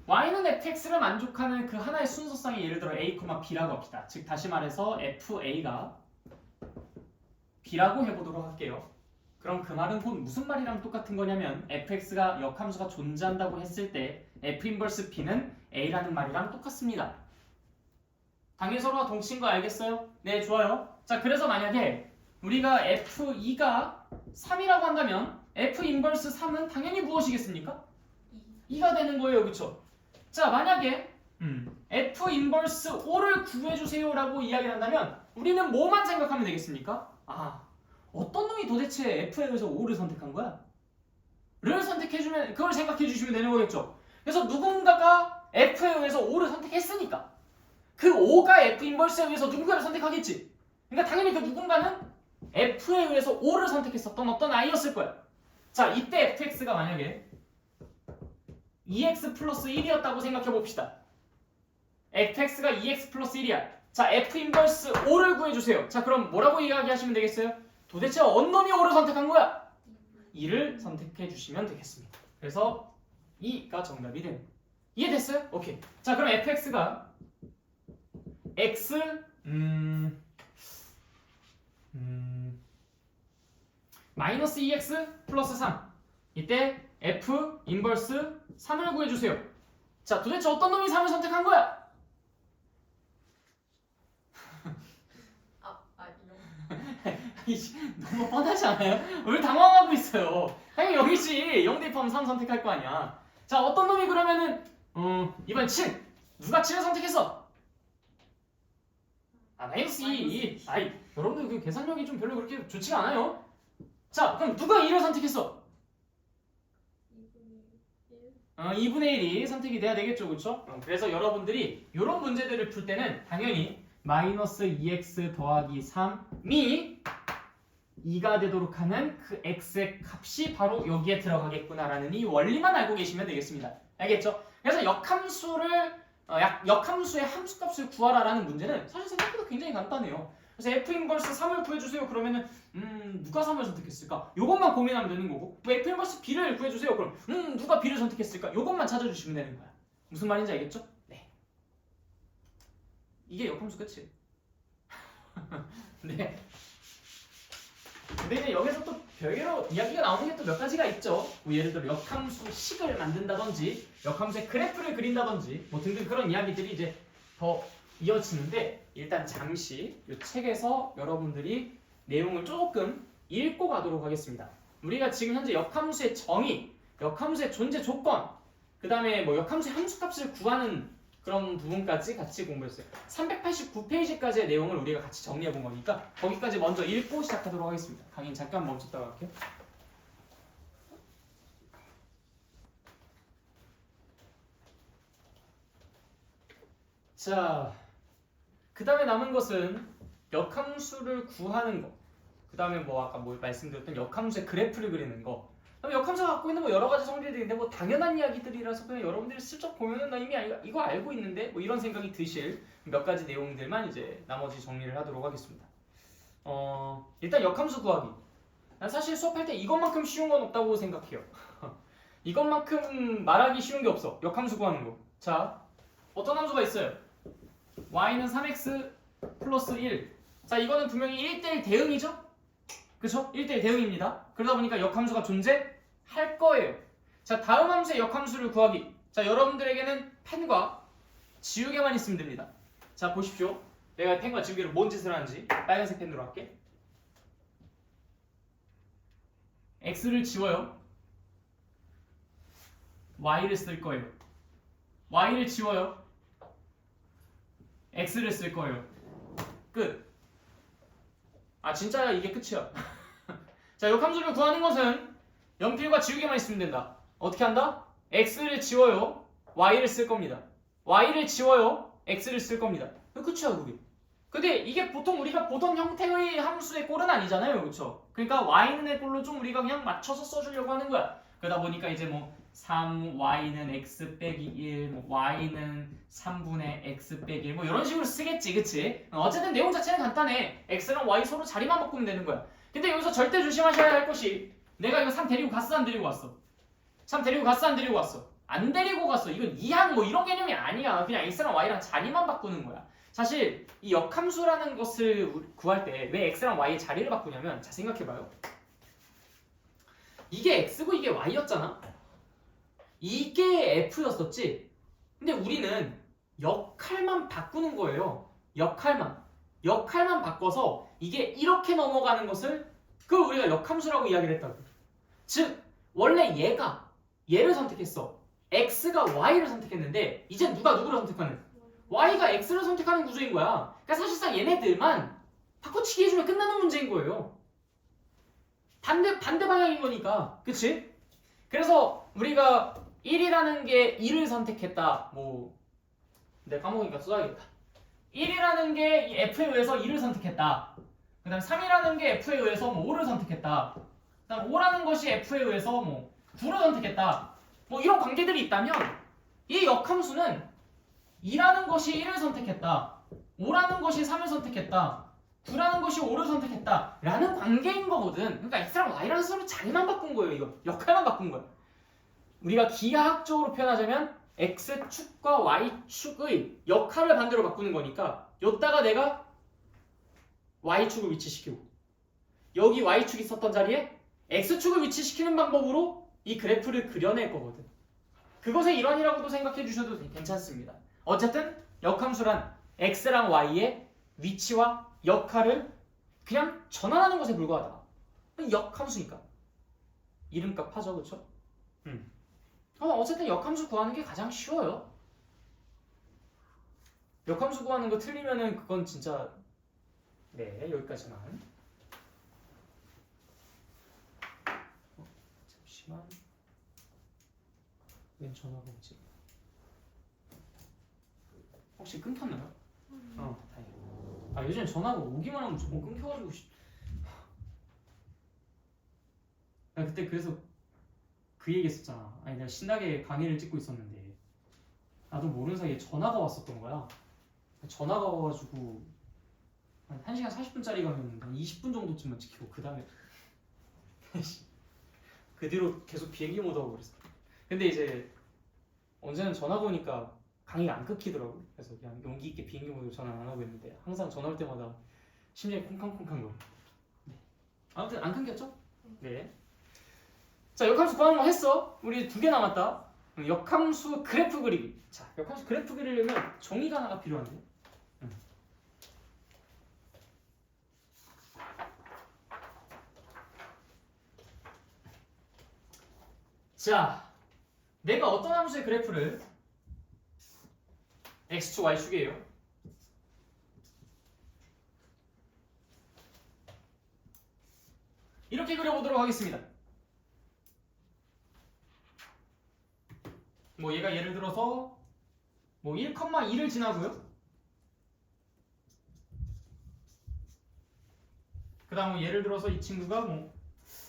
y는 fx를 만족하는 그 하나의 순서상이 예를 들어 a, b라고 합시다. 즉 다시 말해서 fa가 b라고 해보도록 할게요. 그럼 그 말은 곧 무슨 말이랑 똑같은 거냐면 fx가 역함수가 존재한다고 했을 때 f 인버스 b는 a라는 말이랑 똑같습니다. 당연히 서로가 동치인 거 알겠어요? 네, 좋아요. 자, 그래서 만약에 우리가 F2가 3이라고 한다면 F 인버스 3은 당연히 무엇이겠습니까? 2가 되는 거예요. 그쵸? 자, 만약에 F 인버스 5를 구해주세요라고 이야기를 한다면 우리는 뭐만 생각하면 되겠습니까? 아, 어떤 놈이 도대체 F에 의해서 5를 선택한 거야? 를 선택해주면 그걸 생각해주시면 되는 거겠죠? 그래서 누군가가 F에 의해서 5를 선택했으니까 그 5가 F 인버스에 의해서 누군가를 선택하겠지. 그러니까 당연히 그 누군가는 F에 의해서 5를 선택했었던 어떤 I였을 거야. 자, 이때 fx가 만약에 2x 플러스 1이었다고 생각해 봅시다. fx가 2x 플러스 1이야. 자, F 인버스 5를 구해주세요. 자, 그럼 뭐라고 이야기하시면 되겠어요? 도대체 어떤 놈이 5를 선택한 거야? 2를 선택해 주시면 되겠습니다. 그래서 2가 정답이 되는 거예요. 이해됐어요? 오케이. 자, 그럼 fx가 x 마이너스 2x 플러스 3 이때 f 인버스 3을 구해주세요. 자, 도대체 어떤 놈이 3을 선택한 거야? 너무 뻔하지 않아요? 왜 당황하고 있어요? 당연히 여기지. 0 대입하면 3 선택할 거 아니야. 자, 어떤 놈이 그러면은 이번 7 누가 7을 선택했어? 마이너스 2. 아이, 여러분들 그 계산력이 좀 별로 그렇게 좋지가 않아요. 자, 그럼 누가 2를 선택했어? 2분의 1이 선택이 돼야 되겠죠, 그렇죠? 그래서 여러분들이 이런 문제들을 풀 때는 당연히 마이너스 2x 더하기 3이 2가 되도록 하는 그 x의 값이 바로 여기에 들어가겠구나라는 이 원리만 알고 계시면 되겠습니다. 알겠죠? 그래서 역함수의 함수값을 구하라라는 문제는 사실 생각보다 굉장히 간단해요. 그래서 f 인버스 3을 구해주세요. 그러면은 누가 3을 선택했을까? 요것만 고민하면 되는 거고, 또 f 인버스 b를 구해주세요. 그럼 누가 b를 선택했을까? 요것만 찾아주시면 되는 거야. 무슨 말인지 알겠죠? 네. 이게 역함수 끝이에요. 네. 근데 이제 여기서 또 별개로 이야기가 나오는 게 또 몇 가지가 있죠. 뭐 예를 들어 역함수 식을 만든다든지 역함수의 그래프를 그린다든지 뭐 등등 그런 이야기들이 이제 더 이어지는데 일단 잠시 이 책에서 여러분들이 내용을 조금 읽고 가도록 하겠습니다. 우리가 지금 현재 역함수의 정의, 역함수의 존재 조건, 그 다음에 뭐 역함수의 함수값을 구하는 그런 부분까지 같이 공부했어요. 389페이지까지의 내용을 우리가 같이 정리해 본 거니까 거기까지 먼저 읽고 시작하도록 하겠습니다. 강의 잠깐 멈췄다가 할게요. 자, 그 다음에 남은 것은 역함수를 구하는 거, 그 다음에 뭐 아까 뭐 말씀드렸던 역함수의 그래프를 그리는 거, 그다음에 역함수가 갖고 있는 뭐 여러 가지 성질들인데 뭐 당연한 이야기들이라서 그냥 여러분들이 슬쩍 보면은 나 이미 이거 알고 있는데 뭐 이런 생각이 드실 몇 가지 내용들만 이제 나머지 정리를 하도록 하겠습니다. 일단 역함수 구하기. 난 사실 수업할 때 이것만큼 쉬운 건 없다고 생각해요. 이것만큼 말하기 쉬운 게 없어. 역함수 구하는 거. 자, 어떤 함수가 있어요? y는 3x 플러스 1. 자, 이거는 분명히 1대1 대응이죠? 그쵸? 1대1 대응입니다. 그러다 보니까 역함수가 존재할 거예요. 자, 다음 함수의 역함수를 구하기. 자, 여러분들에게는 펜과 지우개만 있으면 됩니다. 자 보십시오. 내가 펜과 지우개로 뭔 짓을 하는지. 빨간색 펜으로 할게. x를 지워요. y를 쓸 거예요. y를 지워요. x를 쓸 거예요. 끝. 아 진짜 이게 끝이야. 자, 역함수를 구하는 것은 연필과 지우개만 있으면 된다. 어떻게 한다? x를 지워요. y를 쓸 겁니다. y를 지워요. x를 쓸 겁니다. 끝이야 그게. 근데 이게 보통 우리가 보던 형태의 함수의 꼴은 아니잖아요. 그렇죠? 그러니까 y는의 꼴로 좀 우리가 그냥 맞춰서 써주려고 하는 거야. 그러다 보니까 이제 뭐 3y는 x 빼기 1, 뭐 y는 3분의 x 빼기 1, 뭐 이런 식으로 쓰겠지, 그치? 어쨌든 내용 자체는 간단해. x랑 y 서로 자리만 바꾸면 되는 거야. 근데 여기서 절대 조심하셔야 할 것이, 내가 이거 3 데리고 갔어, 안 데리고 왔어? 3 데리고 갔어, 안 데리고 왔어? 안 데리고 갔어. 이건 이항 뭐 이런 개념이 아니야. 그냥 x랑 y랑 자리만 바꾸는 거야. 사실 이 역함수라는 것을 구할 때 왜 x랑 y의 자리를 바꾸냐면, 자 생각해봐요. 이게 x고 이게 y였잖아. 이게 f였었지. 근데 우리는 역할만 바꾸는 거예요. 역할만 바꿔서 이게 이렇게 넘어가는 것을, 그걸 우리가 역함수라고 이야기를 했다고. 즉 원래 얘를 선택했어. x가 y를 선택했는데 이제 누가 누구를 선택하는? y가 x를 선택하는 구조인 거야. 그러니까 사실상 얘네들만 바꿔치기 해주면 끝나는 문제인 거예요. 반대 방향인 거니까. 그치? 그래서 우리가 1이라는 게 2를 선택했다. 뭐 내가 까먹으니까 써야겠다. 1이라는 게 f에 의해서 2를 선택했다. 그 다음 3이라는 게 f에 의해서 뭐 5를 선택했다. 그 다음 5라는 것이 f에 의해서 뭐 9를 선택했다. 뭐 이런 관계들이 있다면 이 역함수는 2라는 것이 1을 선택했다. 5라는 것이 3을 선택했다. 9라는 것이 5를 선택했다. 라는 관계인 거거든. 그러니까 x랑 y라는 서로 자리만 바꾼 거예요. 이거 역할만 바꾼 거야. 우리가 기하학적으로 표현하자면 x축과 y축의 역할을 반대로 바꾸는 거니까, 여기다가 내가 y축을 위치시키고 여기 y축이 있었던 자리에 x축을 위치시키는 방법으로 이 그래프를 그려낼 거거든. 그것의 일환이라고도 생각해 주셔도 괜찮습니다. 어쨌든 역함수란 x랑 y의 위치와 역할을 그냥 전환하는 것에 불과하다. 역함수니까 이름값 하죠, 그렇죠? 어쨌든 역함수 구하는 게 가장 쉬워요. 역함수 구하는 거 틀리면은 그건 진짜, 네, 여기까지만. 잠시만. 웬 전화가 오지? 혹시 끊겼나요? 다행이다. 요즘 전화가 오기만 하면 저거 끊겨가지고. 나 그때 그래서 그 얘기 했었잖아. 아니 내가 신나게 강의를 찍고 있었는데 나도 모르는 사이에 전화가 왔었던 거야. 전화가 와가지고 한 1시간 40분짜리 가면 한 20분 정도쯤만 찍히고 그 다음에 그 뒤로 계속 비행기 모드 하고 그랬어. 근데 이제 언제는 전화가 오니까 강의가 안 끊기더라고. 그래서 그냥 용기 있게 비행기 모드 전화 안 하고 있는데 항상 전화 올 때마다 심장이 콩캉콩캉 거려. 네. 아무튼 안 끊겼죠? 네. 자, 역함수 구하는 거 했어. 우리 2개 남았다. 역함수 그래프 그리기. 자, 역함수 그래프 그리려면 종이가 하나가 필요한데. 자, 내가 어떤 함수의 그래프를, x축, y축이에요. 이렇게 그려보도록 하겠습니다. 뭐 얘가 예를 들어서 뭐 1,2를 지나고요. 그 다음 예를 들어서 이 친구가 뭐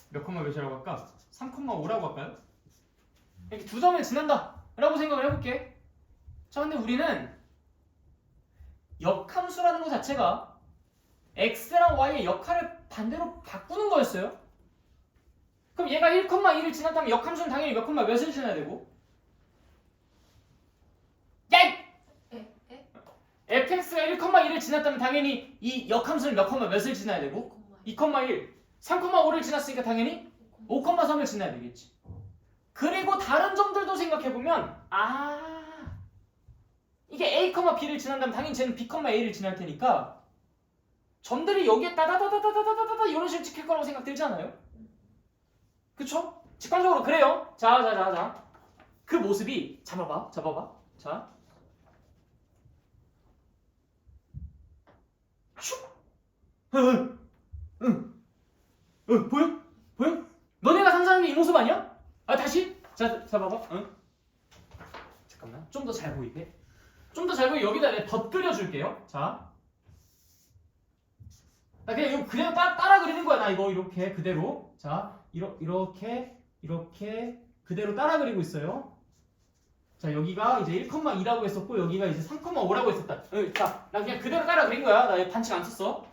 몇 콤마 몇이라고 할까? 3,5라고 할까요? 이렇게 두 점을 지난다 라고 생각을 해볼게. 자, 근데 우리는 역함수라는 것 자체가 x랑 y의 역할을 반대로 바꾸는 거였어요. 그럼 얘가 1,2를 지났다면 역함수는 당연히 몇 콤마 몇을 지나야 되고, fx가 1,2를 지났다면 당연히 이 역함수는 몇 콤마 몇을 지나야 되고, 2,1, 3,5를 지났으니까 당연히 5,3을 지나야 되겠지. 그리고 다른 점들도 생각해보면, 이게 A, B를 지난다면 당연히 쟤는 B, A를 지날 테니까 점들이 여기에 따다다다다다다다 이런 식으로 찍힐 거라고 생각 들지 않아요? 그쵸? 직관적으로 그래요. 자. 그 모습이 잡아봐. 자. 슉. 보여? 너네가 상상하는 게 이 모습 아니야? 다시. 자, 봐봐. 잠깐만. 좀 더 잘 보이게. 여기다 내가 덧 그려줄게요. 자. 나 그냥 이거 그대로 따라 그리는 거야. 나 이거 이렇게 그대로. 자, 이렇게 그대로 따라 그리고 있어요. 자, 여기가 이제 1,2라고 했었고 여기가 이제 3,5라고 했었다. 자, 나 그냥 그대로 따라 그린 거야. 나 반칙 안 썼어.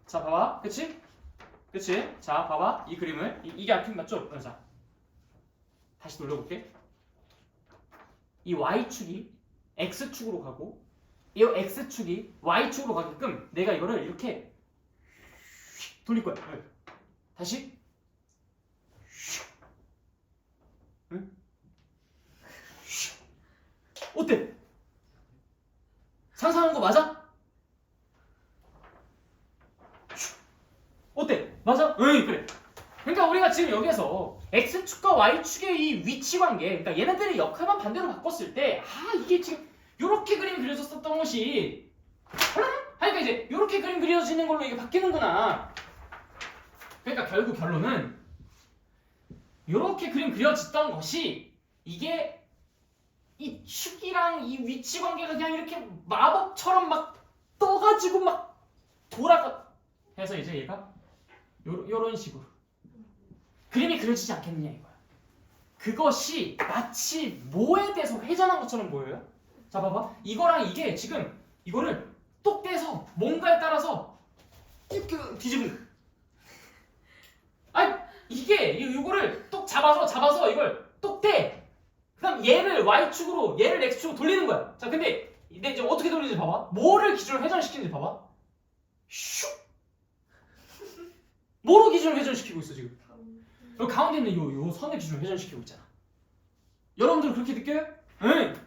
자, 봐봐. 그치? 자, 봐봐. 이 그림을. 이게 앞핀 맞죠? 자, 다시 돌려볼게. 이 Y축이 X축으로 가고 이 X축이 Y축으로 가게끔 내가 이거를 이렇게 돌릴 거야. 다시. 응? 어때? 상상한 거 맞아? 어때? 맞아? 응, 그래. 그러니까 우리가 지금 여기에서 X축과 Y축의 이 위치 관계, 그러니까 얘네들의 역할만 반대로 바꿨을 때, 이게 지금 이렇게 그림이 그려졌었던 것이, 하니까 이제 이렇게 그림 그려지는 걸로 이게 바뀌는구나. 그러니까 결국 결론은 이렇게 그림 그려졌던 것이 이게 이 축이랑 이 위치 관계가 그냥 이렇게 마법처럼 막 떠가지고 막 돌아가 해서 이제 얘가 요런 식으로 그림이 그려지지 않겠느냐 이거야. 그것이 마치 뭐에 대해서 회전한 것처럼 보여요? 자, 봐봐. 이거랑 이게 지금 이거를 똑 떼서 뭔가에 따라서 이렇게 뒤집은 거야. 이게 이거를 똑 잡아서 이걸 똑 떼. 그럼 얘를 Y축으로 얘를 X축으로 돌리는 거야. 자, 근데 이제 어떻게 돌리는지 봐봐. 뭐를 기준으로 회전시키는지 봐봐. 슉. 뭐로 기준으로 회전시키고 있어 지금? 여기 가운데 있는 요 선을 기준으로 회전시키고 있잖아. 여러분들 그렇게 느껴요? 응.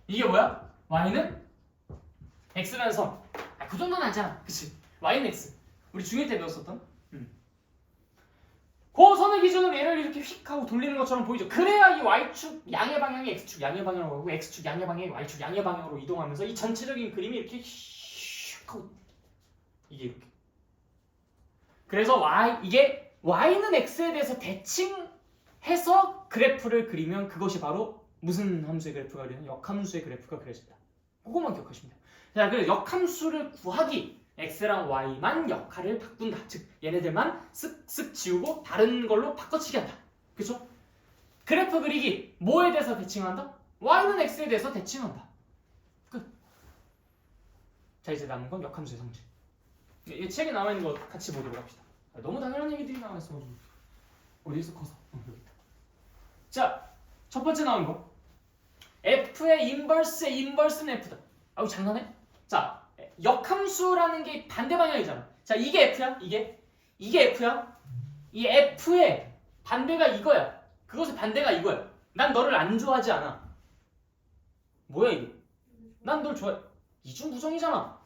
이게 뭐야? Y는 X라는 선. 그 정도는 아니잖아. 그치? Y는 X. 우리 중1 때 배웠었던. 그 선을 기준으로 얘를 이렇게 휙 하고 돌리는 것처럼 보이죠? 그래야 이 Y축 양의 방향이 X축 양의 방향으로 가고 X축 양의 방향이 Y축 양의 방향으로 이동하면서 이 전체적인 그림이 이렇게 휙 하고 이게 이렇게. 그래서 이게 Y는 X에 대해서 대칭해서 그래프를 그리면 그것이 바로 무슨 함수의 그래프가 그리는 역함수의 그래프가 그려진다. 그것만 기억하시면 돼요. 자, 그래서 역함수를 구하기 X랑 Y만 역할을 바꾼다. 즉 얘네들만 쓱쓱 지우고 다른 걸로 바꿔치기 한다. 그쵸? 그래프 그리기 뭐에 대해서 대칭한다? Y는 X에 대해서 대칭한다. 끝. 자, 이제 남은 건 역함수의 성질. 이 책에 나와 있는 거 같이 보도록 합시다. 너무 당연한 얘기들이 나와 있어가지고 어디서 커서 여기 있다. 자, 첫 번째 나온 거 F의 인버스의 인버스는 F다. 장난해? 자, 역함수라는 게 반대 방향이잖아. 자, 이게 F야. 이게 F야. 이 F의 반대가 이거야. 그것의 반대가 이거야. 난 너를 안 좋아하지 않아. 뭐야 이게? 난 널 좋아해. 이중부정이잖아.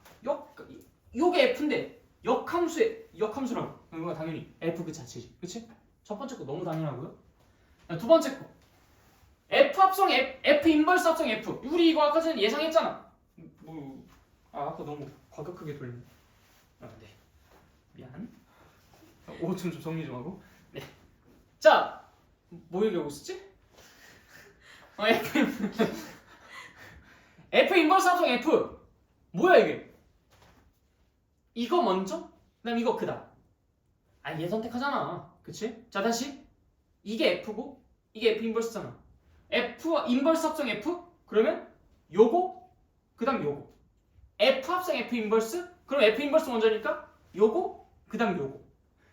요게 F인데 역함수라고. 이거 당연히 F 그 자체지. 그치? 첫 번째 거 너무 당연하고요. 두 번째 거 F 합성 F 인버스 합성 F. 우리 이거 아까 전에 예상했잖아. 아까 너무 과격하게 돌렸네. 네. 미안. 좀 정리 좀 하고. 네. 자, 뭐 얘기하고 있었지? F 인버스 합성 F. 뭐야 이게? 이거 먼저? 그다음 이거 그다음. 얘 선택하잖아. 그치? 자, 다시. 이게 F고 이게 F 인버스잖아. F 인버스 합성 F? 그러면 요거 그다음 요거. F 합성 F 인버스? 그럼 F 인버스 먼저니까 요거 그다음 요거.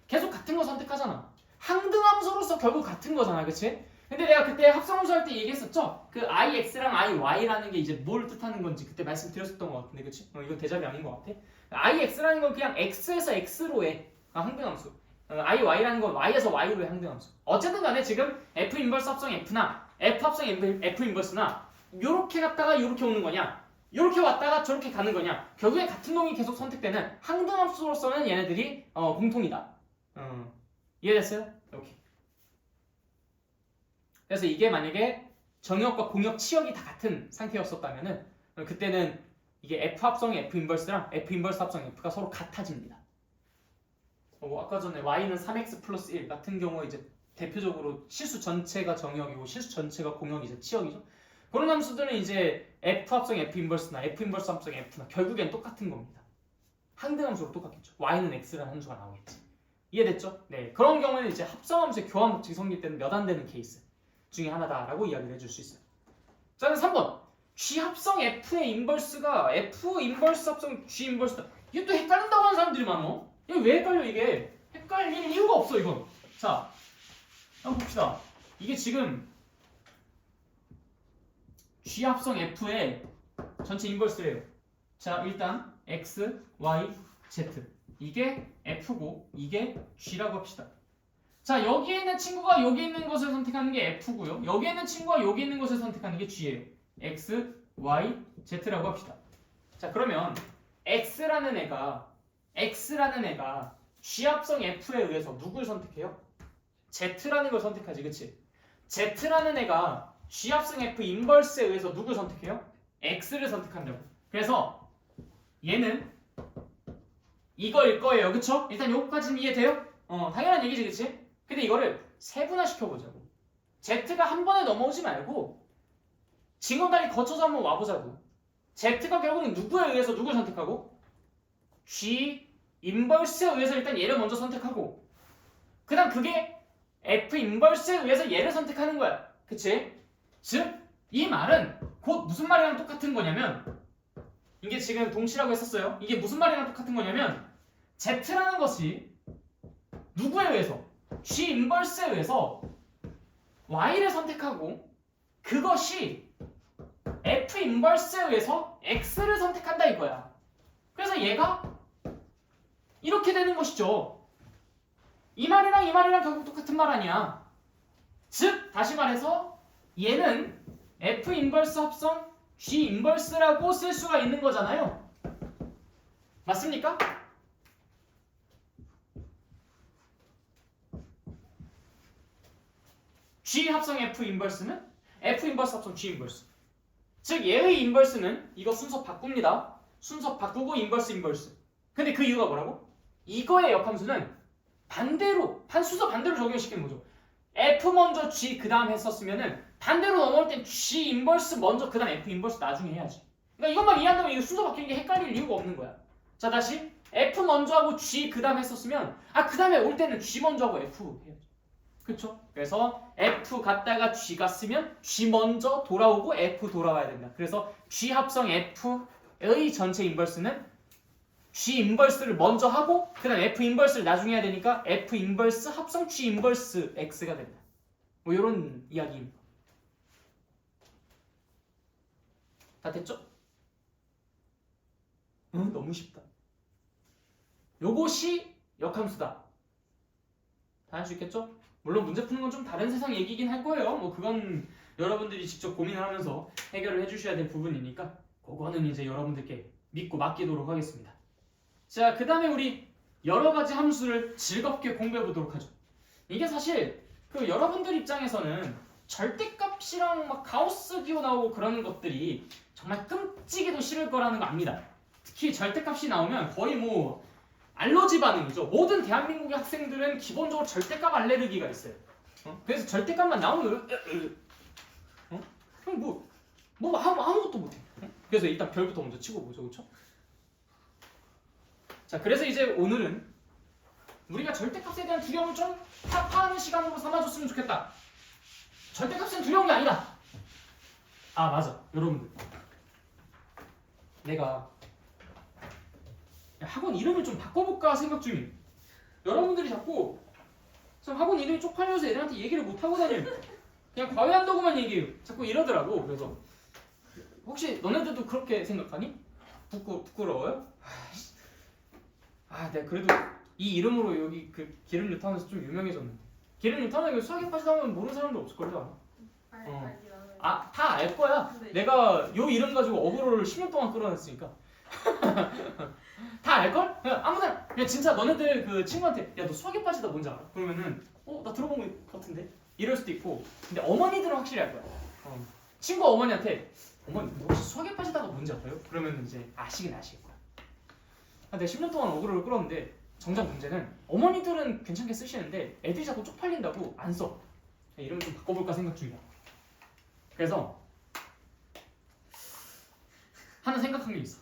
계속 같은 거 선택하잖아. 항등함수로서 결국 같은 거잖아. 그치? 근데 내가 그때 합성함수 할 때 얘기했었죠? 그 IX랑 IY라는 게 이제 뭘 뜻하는 건지 그때 말씀드렸었던 것 같은데, 그치? 이건 대답이 아닌 것 같아. IX라는 건 그냥 X에서 X로 해. 항등함수. IY라는 건 Y에서 Y로 해. 항등함수. 어쨌든 간에 지금 F 인버스 합성 F나 F 합성 F 인버스나 요렇게 갔다가 요렇게 오는 거냐, 요렇게 왔다가 저렇게 가는 거냐, 결국에 같은 놈이 계속 선택되는 항등함수로서는 얘네들이 공통이다. 이해됐어요? 오케이. 그래서 이게 만약에 정역과 공역 치역이 다 같은 상태였었다면은 그때는 이게 F 합성의 F 인버스랑 F 인버스 합성 F가 서로 같아집니다. 뭐 아까 전에 Y는 3X 플러스 1 같은 경우에 이제 대표적으로 실수 전체가 정역이고 실수 전체가 공역이죠. 치역이죠. 그런 함수들은 이제 F 합성 F 인버스나 F 인버스 합성 F나 결국엔 똑같은 겁니다. 항등함수로 똑같겠죠. Y는 X라는 함수가 나오겠지. 이해됐죠? 네. 그런 경우에는 이제 합성함수의 교환 법칙이 성립 때는 몇 안 되는 케이스 중에 하나다라고 이야기를 해줄 수 있어요. 자, 3번. G 합성 F의 인버스가 F 인버스 합성 G 인버스다. 이게 또 헷갈린다고 하는 사람들이 많어. 이게 왜 헷갈려 이게? 헷갈릴 이유가 없어 이건. 자, 한번 봅시다. 이게 지금 G 합성 F의 전체 인버스래요. 자, 일단 X, Y, Z 이게 F고 이게 G라고 합시다. 자, 여기에 있는 친구가 여기 있는 것을 선택하는 게 F고요. 여기에 있는 친구가 여기 있는 것을 선택하는 게 G예요. X, Y, Z라고 합시다. 자, 그러면 X라는 애가 G 합성 F에 의해서 누굴 선택해요? Z라는 걸 선택하지, 그치? Z라는 애가 G 합성 F 인버스에 의해서 누굴 선택해요? X를 선택한다고. 그래서 얘는 이거일 거예요, 그쵸? 일단 요거까지는 이해돼요? 당연한 얘기지, 그치? 근데 이거를 세분화 시켜보자고. Z가 한 번에 넘어오지 말고 징검다리 거쳐서 한번 와보자고. Z가 결국은 누구에 의해서 누굴 선택하고? G 인버스에 의해서 일단 얘를 먼저 선택하고 그 다음 그게 F 인버스에 의해서 얘를 선택하는 거야. 그치? 즉, 이 말은 곧 무슨 말이랑 똑같은 거냐면 이게 지금 동시라고 했었어요. 이게 무슨 말이랑 똑같은 거냐면 Z라는 것이 누구에 의해서? G 인버스에 의해서 Y를 선택하고 그것이 F 인버스에 의해서 X를 선택한다 이거야. 그래서 얘가 이렇게 되는 것이죠. 이 말이랑 결국 똑같은 말 아니야. 즉 다시 말해서 얘는 F 인버스 합성 G 인버스라고 쓸 수가 있는 거잖아요. 맞습니까? G 합성 F 인버스는 F 인버스 합성 G 인버스. 즉 얘의 인버스는 이거 순서 바꿉니다. 순서 바꾸고 인버스. 근데 그 이유가 뭐라고? 이거의 역함수는 반대로 순서 반대로 적용시키는 거죠. F 먼저 G 그 다음 했었으면은 반대로 넘어올 땐 G 인버스 먼저 그 다음 F 인버스 나중에 해야지. 그러니까 이것만 이해한다면 이거 순서 바뀌는 게 헷갈릴 이유가 없는 거야. 자, 다시 F 먼저 하고 G 그 다음 했었으면 그 다음에 올 때는 G 먼저 하고 F 해야지. 그쵸? 그래서 F 갔다가 G 갔으면 G 먼저 돌아오고 F 돌아와야 된다. 그래서 G 합성 F의 전체 인버스는 G 인버스를 먼저 하고 그 다음 F 인버스를 나중에 해야 되니까 F 인버스 합성 G 인버스 X가 된다. 뭐 이런 이야기입니다. 다 됐죠? 너무 쉽다. 요것이 역함수다. 다 할 수 있겠죠? 물론 문제 푸는 건 좀 다른 세상 얘기긴 할 거예요. 뭐 그건 여러분들이 직접 고민을 하면서 해결을 해주셔야 될 부분이니까 그거는 이제 여러분들께 믿고 맡기도록 하겠습니다. 자, 그 다음에 우리 여러 가지 함수를 즐겁게 공부해 보도록 하죠. 이게 사실 그 여러분들 입장에서는 절대값이랑 막 가우스 기호 나오고 그러는 것들이 정말 끔찍이도 싫을 거라는 거 압니다. 특히 절대값이 나오면 거의 뭐 알러지 반응이죠. 모든 대한민국의 학생들은 기본적으로 절대값 알레르기가 있어요. 그래서 절대값만 나오면 그럼 뭐 아무것도 못해. 그래서 일단 별부터 먼저 치고 보죠, 그렇죠? 자, 그래서 이제 오늘은 우리가 절대값에 대한 두려움을 좀 타파하는 시간으로 삼아줬으면 좋겠다. 절대값은 두려운 게 아니다. 맞아, 여러분들. 내가 학원 이름을 좀 바꿔볼까 생각 중이에요. 여러분들이 자꾸 학원 이름이 쪽팔려서 애들한테 얘기를 못하고 다녀요. 그냥 과외한다고만 얘기해요. 자꾸 이러더라고. 그래서 혹시 너네들도 그렇게 생각하니? 부끄러워요? 내가 그래도 이 이름으로 여기 그 기름 유탄에서 좀 유명해졌는데. 기름 유탄에 수학에 빠지다 보면 모르는 사람도 없을걸요? 알긴 알아요. 아, 다 알 거야. 네. 내가 요 이름 가지고 어그로를 10년 동안 끌어냈으니까. 다 알걸? 아무튼 그냥 진짜 너네들 그 친구한테 야 너 수학에 빠지다 뭔지 알아? 그러면은 나 들어본 것 같은데? 이럴 수도 있고 근데 어머니들은 확실히 알 거야. 친구 어머니한테 어머니 너 혹시 수학에 빠지다가 뭔지 알아요? 그러면 이제 아시긴 아실 거야. 내가 10년 동안 어그로를 끌었는데 정작 문제는 어머니들은 괜찮게 쓰시는데 애들이 자꾸 쪽팔린다고 안 써. 이름 좀 바꿔볼까 생각 중이야. 그래서 하나 생각한 게 있어.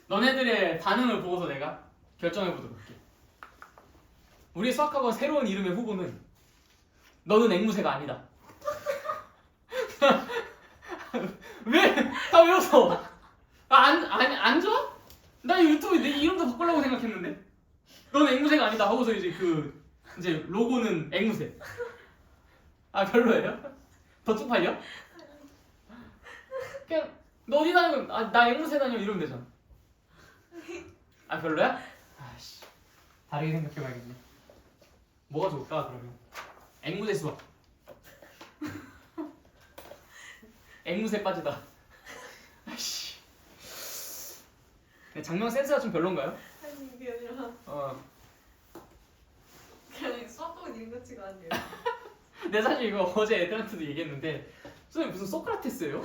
너네들의 반응을 보고서 내가 결정해보도록 할게. 우리 수학학원 새로운 이름의 후보는 너는 앵무새가 아니다. 왜? 다 외웠어. 안 좋아? 나 유튜브에 내 이름도 바꾸려고 생각했는데 넌 앵무새가 아니다 하고서 이제 이제 로고는 앵무새. 아 별로예요? 더 쪽팔려? 그냥 너 어디 다니면 나 앵무새 다녀 이러면 되잖아. 아 별로야? 아씨 다르게 생각해봐야겠네. 뭐가 좋을까 그러면? 앵무새 수학. 앵무새 빠지다. 아씨. 장명 센스가 좀 별론가요? 아니 이게 아니라 그냥 수학학원 이름 같지가 않네요. 근데 사실 이거 어제 애들한테도 얘기했는데 선생님 무슨 소크라테스예요?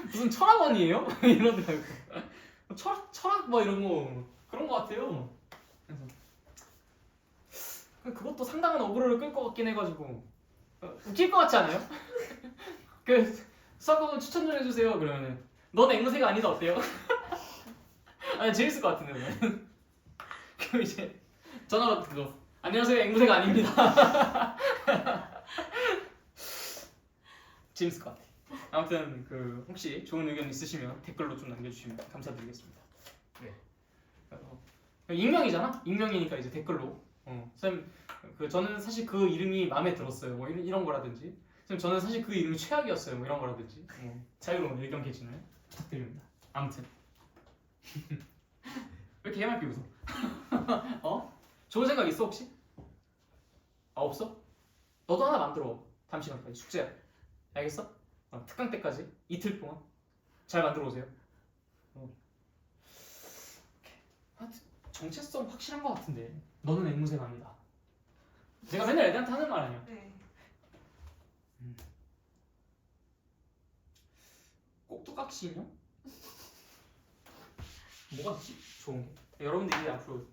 무슨 철학원이에요? 이러더라고. 철학 뭐 이런 거 그런 거 같아요. 그래서 그것도 상당한 어그로를 끌 것 같긴 해가지고 웃길 것 같지 않아요? 그 수학학원 추천 좀 해주세요. 그러면은 넌 앵무새가 아니다 어때요? 아니 재밌을 것 같은데 그러면. 그럼 이제 전화 받고 그거 안녕하세요 앵무새가 아닙니다. 재밌을 것 같아. 아무튼 혹시 좋은 의견 있으시면 댓글로 좀 남겨주시면 감사드리겠습니다. 네. 익명이잖아. 익명이니까 이제 댓글로. 선생님 저는 사실 그 이름이 마음에 들었어요. 뭐 이런 거라든지. 선생님 저는 사실 그 이름이 최악이었어요. 뭐 이런 거라든지. 자유로운 의견 개진을 부탁드립니다. 아무튼 왜 이렇게 해맑게 웃어? 좋은 생각 있어 혹시? 없어? 너도 하나 만들어. 다음 시간까지 숙제야. 알겠어? 특강 때까지 이틀 동안 잘 만들어 오세요. 정체성 확실한 것 같은데 너는 앵무새가 아니다. 내가 맨날 애들한테 하는 말 아니야. 네. 꼭두각시 인형? 뭐가 있지? 좋은 게 여러분들이 앞으로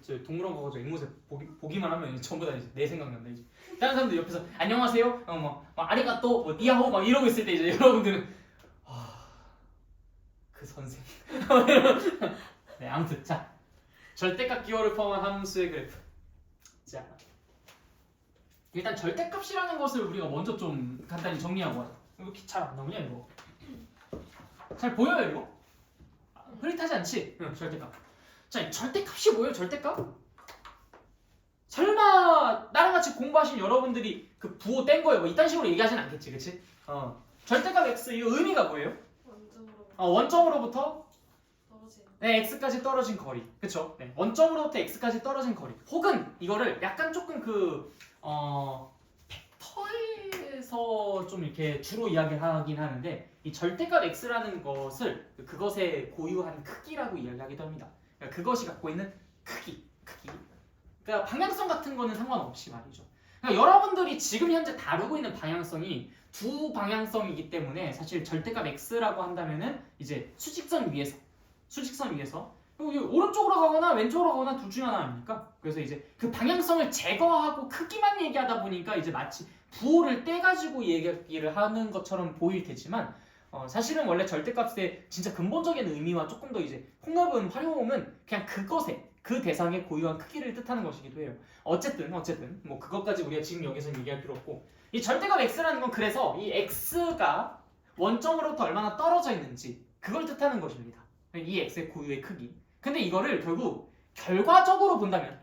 저 동물원 가서 앵무새 보기만 하면 이제 전부 다 이제 내 생각난다 이제. 다른 사람들 옆에서 안녕하세요, 막 아리가또, 뭐 니하오 막 이러고 있을 때 이제 여러분들은 그 선생. 네 아무튼 자 절대값 기호를 포함한 함수의 그래프. 자 일단 절대값이라는 것을 우리가 먼저 좀 간단히 정리하고 하자. 이거 잘 안 나오냐 이거? 잘 보여요 이거? 흐릿하지 않지? 응 절대값. 자 절대값이 뭐예요 절대값? 설마 나랑 같이 공부하신 여러분들이 그 부호 뗀 거예요 뭐 이딴 식으로 얘기하진 않겠지 그치? 절대값 x 이 의미가 뭐예요? 원점으로부터 떨어지는. 네, x까지 떨어진 거리. 그쵸? 네, 원점으로부터 x까지 떨어진 거리. 혹은 이거를 약간 조금 벡터에서 좀 이렇게 주로 이야기하긴 하는데 이 절대값 x라는 것을 그것의 고유한 크기라고 이야기하기도 합니다. 그러니까 그것이 갖고 있는 크기. 그러니까 방향성 같은 거는 상관없이 말이죠. 그러니까 여러분들이 지금 현재 다루고 있는 방향성이 두 방향성이기 때문에 사실 절대값 x라고 한다면은 이제 수직선 위에서 오른쪽으로 가거나 왼쪽으로 가거나 둘 중에 하나 아닙니까? 그래서 이제 그 방향성을 제거하고 크기만 얘기하다 보니까 이제 마치 부호를 떼가지고 얘기를 하는 것처럼 보일 테지만 사실은 원래 절대값의 진짜 근본적인 의미와 조금 더 이제 폭넓은 활용은 그냥 그 대상의 고유한 크기를 뜻하는 것이기도 해요. 어쨌든 뭐 그것까지 우리가 지금 여기서 얘기할 필요 없고 이 절대값 x라는 건 그래서 이 x가 원점으로부터 얼마나 떨어져 있는지 그걸 뜻하는 것입니다. 이 x의 고유의 크기. 근데 이거를 결국 결과적으로 본다면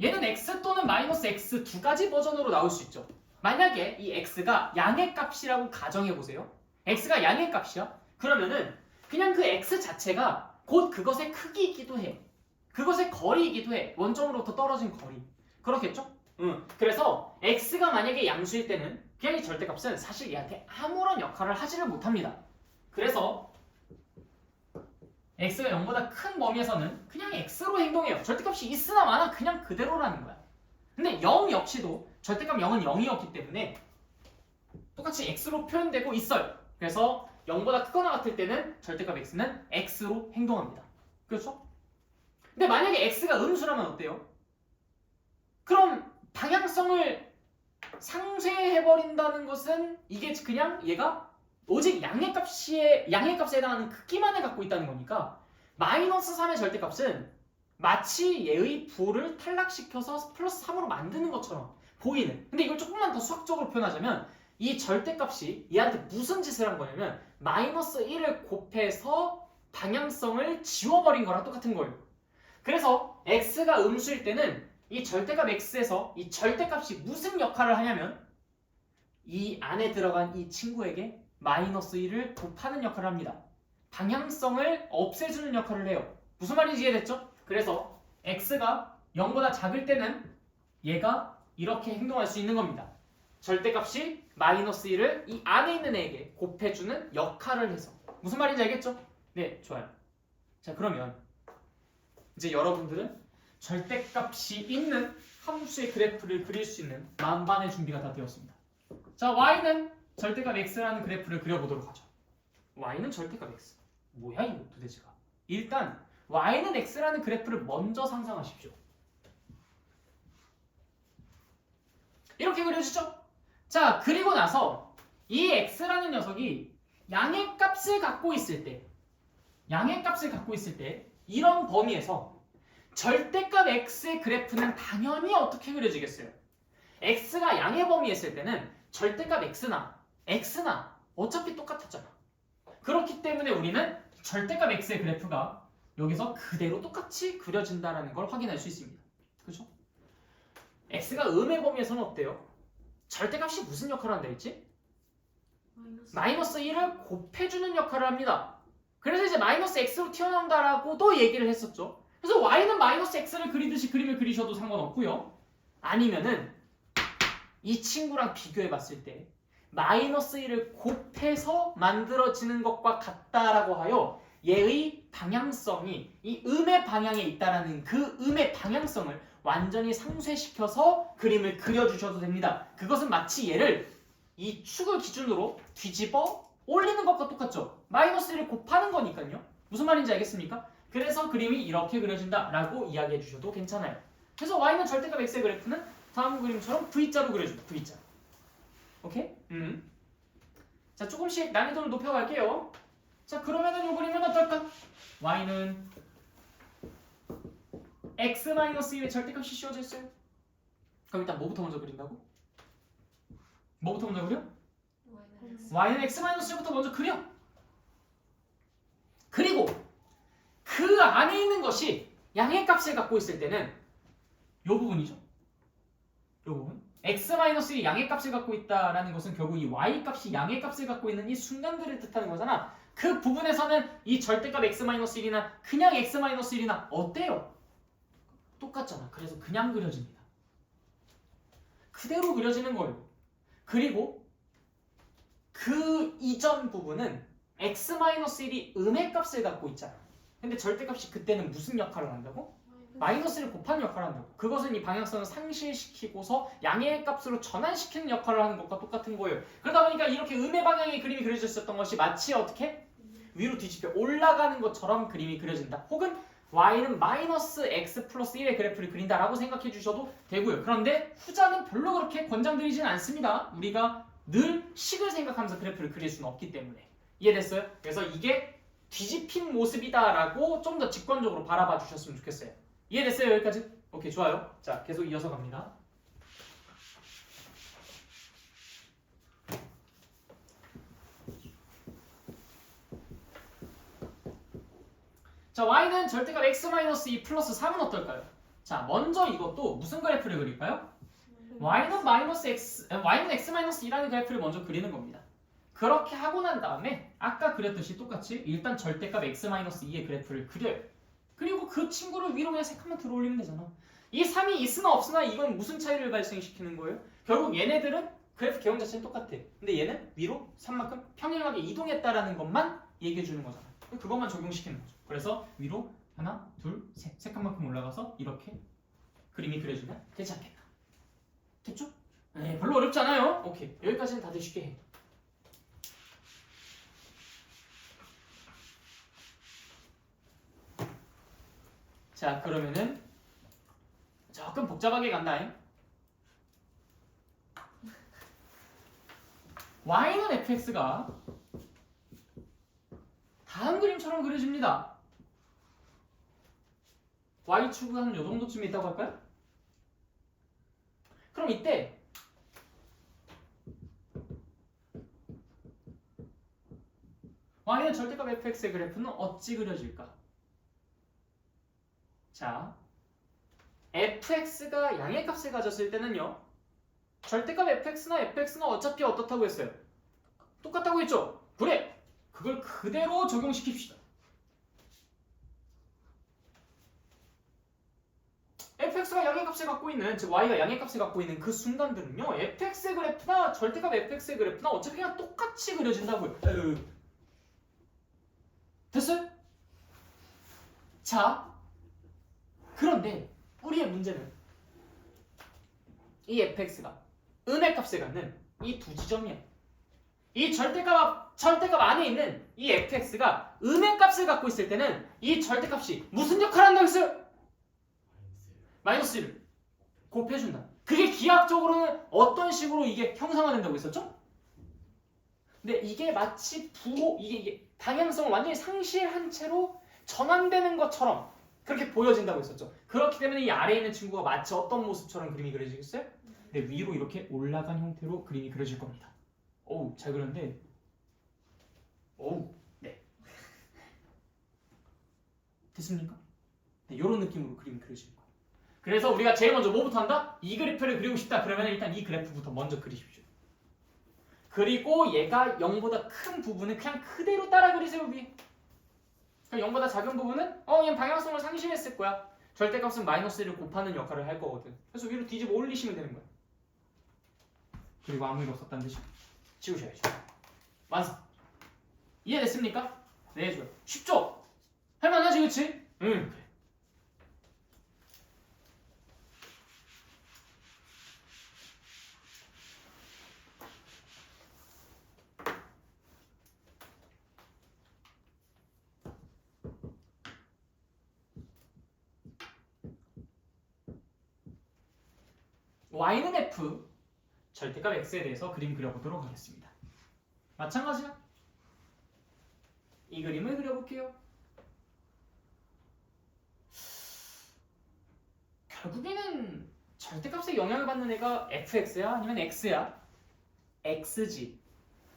얘는 x 또는 마이너스 x 두 가지 버전으로 나올 수 있죠. 만약에 이 x가 양의 값이라고 가정해보세요. x가 양의 값이야? 그러면은 그냥 그 x 자체가 곧 그것의 크기이기도 해요. 그것의 거리이기도 해. 원점으로부터 떨어진 거리. 그렇겠죠? 그래서 x가 만약에 양수일 때는 그냥 이 절대값은 사실 얘한테 아무런 역할을 하지를 못합니다. 그래서 x가 0보다 큰 범위에서는 그냥 x로 행동해요. 절대값이 있으나 마나 그냥 그대로라는 거야. 근데 0 역시도 절대값 0은 0이었기 때문에 똑같이 x로 표현되고 있어요. 그래서 0보다 크거나 같을 때는 절대값 x는 x로 행동합니다. 그렇죠? 근데 만약에 x가 음수라면 어때요? 그럼 방향성을 상쇄해버린다는 것은 이게 그냥 얘가 오직 양의 값에 해당하는 크기만을 갖고 있다는 거니까 마이너스 3의 절대값은 마치 얘의 부호를 탈락시켜서 플러스 3으로 만드는 것처럼 보이는. 근데 이걸 조금만 더 수학적으로 표현하자면 이 절대값이 얘한테 무슨 짓을 한 거냐면 마이너스 1을 곱해서 방향성을 지워버린 거랑 똑같은 거예요. 그래서 x가 음수일 때는 이 절대값 x에서 이 절대값이 무슨 역할을 하냐면 이 안에 들어간 이 친구에게 마이너스 1을 곱하는 역할을 합니다. 방향성을 없애주는 역할을 해요. 무슨 말인지 이해됐죠? 그래서 x가 0보다 작을 때는 얘가 이렇게 행동할 수 있는 겁니다. 절대값이 마이너스 1을 이 안에 있는 애에게 곱해주는 역할을 해서. 무슨 말인지 알겠죠? 네, 좋아요. 자, 그러면 이제 여러분들은 절대값이 있는 함수의 그래프를 그릴 수 있는 만반의 준비가 다 되었습니다. 자, y는 절대값 x라는 그래프를 그려보도록 하죠. y는 절대값 x. 뭐야 이거 도대체가. 일단 y는 x라는 그래프를 먼저 상상하십시오. 이렇게 그려지죠? 자, 그리고 나서 이 x라는 녀석이 양의 값을 갖고 있을 때 이런 범위에서 절대값 x의 그래프는 당연히 어떻게 그려지겠어요? x가 양의 범위에 있을 때는 절대값 x나 어차피 똑같았잖아. 그렇기 때문에 우리는 절대값 x의 그래프가 여기서 그대로 똑같이 그려진다는 걸 확인할 수 있습니다. 그렇죠? x가 음의 범위에서는 어때요? 절대값이 무슨 역할을 한다 했지? 마이너스 1을 곱해주는 역할을 합니다. 그래서 이제 마이너스 x로 튀어나온다라고도 얘기를 했었죠. 그래서 y는 마이너스 x를 그리듯이 그림을 그리셔도 상관없고요. 아니면은 이 친구랑 비교해 봤을 때 마이너스 1을 곱해서 만들어지는 것과 같다라고 하여 얘의 방향성이 이 음의 방향에 있다라는 그 음의 방향성을 완전히 상쇄시켜서 그림을 그려주셔도 됩니다. 그것은 마치 얘를 이 축을 기준으로 뒤집어 올리는 것과 똑같죠. 마이너스 1을 곱하는 거니까요. 무슨 말인지 알겠습니까? 그래서 그림이 이렇게 그려진다라고 이야기해 주셔도 괜찮아요. 그래서 y는 절대값 x의 그래프는 다음 그림처럼 V자로 그려줍니다. V자. 오케이? 자, 조금씩 난이도를 높여갈게요. 자, 그러면은 이 그림은 어떨까? y는 x-1의 절대값이 씌워져 있어요. 그럼 일단 뭐부터 먼저 그린다고? 뭐부터 먼저 그려? y는 x-1부터 먼저 그려. 그리고 그 안에 있는 것이 양의 값을 갖고 있을 때는 이 부분이죠. 이 부분. x-1이 양의 값을 갖고 있다라는 것은 결국 이 y 값이 양의 값을 갖고 있는 이 순간들을 뜻하는 거잖아. 그 부분에서는 이 절대값 x-1이나 그냥 x-1이나 어때요? 똑같잖아. 그래서 그냥 그려집니다. 그대로 그려지는 거예요. 그리고 그 이전 부분은 x-1이 음의 값을 갖고 있잖아. 근데 절대값이 그때는 무슨 역할을 한다고? 마이너스를 곱하는 역할을 한다고. 그것은 이 방향성을 상실시키고서 양의 값으로 전환시키는 역할을 하는 것과 똑같은 거예요. 그러다 보니까 이렇게 음의 방향의 그림이 그려져 있었던 것이 마치 어떻게? 위로 뒤집혀 올라가는 것처럼 그림이 그려진다. 혹은 y는 마이너스 x 플러스 1의 그래프를 그린다라고 생각해 주셔도 되고요. 그런데 후자는 별로 그렇게 권장드리진 않습니다. 우리가 늘 식을 생각하면서 그래프를 그릴 수는 없기 때문에. 이해됐어요? 그래서 이게 뒤집힌 모습이다라고 좀 더 직관적으로 바라봐 주셨으면 좋겠어요. 이해됐어요? 여기까지? 오케이, 좋아요. 자, 계속 이어서 갑니다. 자, y는 절대값 x-2 플러스 3은 어떨까요? 자, 먼저 이것도 무슨 그래프를 그릴까요? y는 x-2라는 그래프를 먼저 그리는 겁니다. 그렇게 하고 난 다음에 아까 그렸듯이 똑같이 일단 절대값 x-2의 그래프를 그려요. 그리고 그 친구를 위로 그냥 색한번 들어 올리면 되잖아. 이 3이 있으나 없으나 이건 무슨 차이를 발생시키는 거예요? 결국 얘네들은 그래프 개형 자체는 똑같아. 근데 얘는 위로 3만큼 평행하게 이동했다라는 것만 얘기해 주는 거잖아. 그것만 적용시키는 거죠. 그래서 위로 하나, 둘, 셋, 색한만큼 올라가서 이렇게 그림이 그려지면 되지 않겠나. 됐죠? 네, 별로 어렵지 않아요. 오케이, 여기까지는 다들 쉽게 해. 자, 그러면은 조금 복잡하게 간다. y는 fx가 다음 그림처럼 그려집니다. y축은 한 요정도쯤에 있다고 할까요? 그럼 이때 y는 절대값 fx의 그래프는 어찌 그려질까? 자, fx가 양의 값을 가졌을 때는요, 절대값 fx는 어차피 어떻다고 했어요? 똑같다고 했죠? 그래! 그걸 그대로 적용시킵시다. fx가 양의 값을 갖고 있는, 즉 y가 양의 값을 갖고 있는 그 순간들은요, fx의 그래프나 절대값 fx의 그래프나 어차피 그냥 똑같이 그려진다고요. 됐어요? 자, 그런데 우리의 문제는 이 fx가 음의 값을 갖는 이 두 지점이야. 이 절대값 안에 있는 이 fx가 음의 값을 갖고 있을 때는 이 절대값이 무슨 역할을 한다고 했어요? 마이너스 1을 곱해준다. 그게 기하학적으로는 어떤 식으로 이게 형상화된다고 했었죠? 근데 이게 마치 이게 방향성을 완전히 상실한 채로 전환되는 것처럼 그렇게 보여진다고 했었죠. 그렇기 때문에 이 아래에 있는 친구가 마치 어떤 모습처럼 그림이 그려지겠어요? 네, 위로 이렇게 올라간 형태로 그림이 그려질 겁니다. 어우, 잘 그렸는데 어우, 네. 됐습니까? 네, 이런 느낌으로 그림이 그려지는 거예요. 그래서 우리가 제일 먼저 뭐부터 한다? 이 그래프를 그리고 싶다. 그러면 일단 이 그래프부터 먼저 그리십시오. 그리고 얘가 0보다 큰 부분은 그냥 그대로 따라 그리세요, 위에. 0보다 작은 부분은 얘는 방향성을 상실했을 거야. 절대값은 마이너스 1을 곱하는 역할을 할 거거든. 그래서 위로 뒤집어 올리시면 되는 거야. 그리고 아무 일 없었다는 듯이 지우셔야죠. 완성. 이해됐습니까? 네, 좋아요. 쉽죠? 할만하지, 그치? 응, 그래. y는 f, 절대값 x에 대해서 그림 그려보도록 하겠습니다. 마찬가지야. 이 그림을 그려볼게요. 결국에는 절대값에 영향을 받는 애가 fx야? 아니면 x야? x지.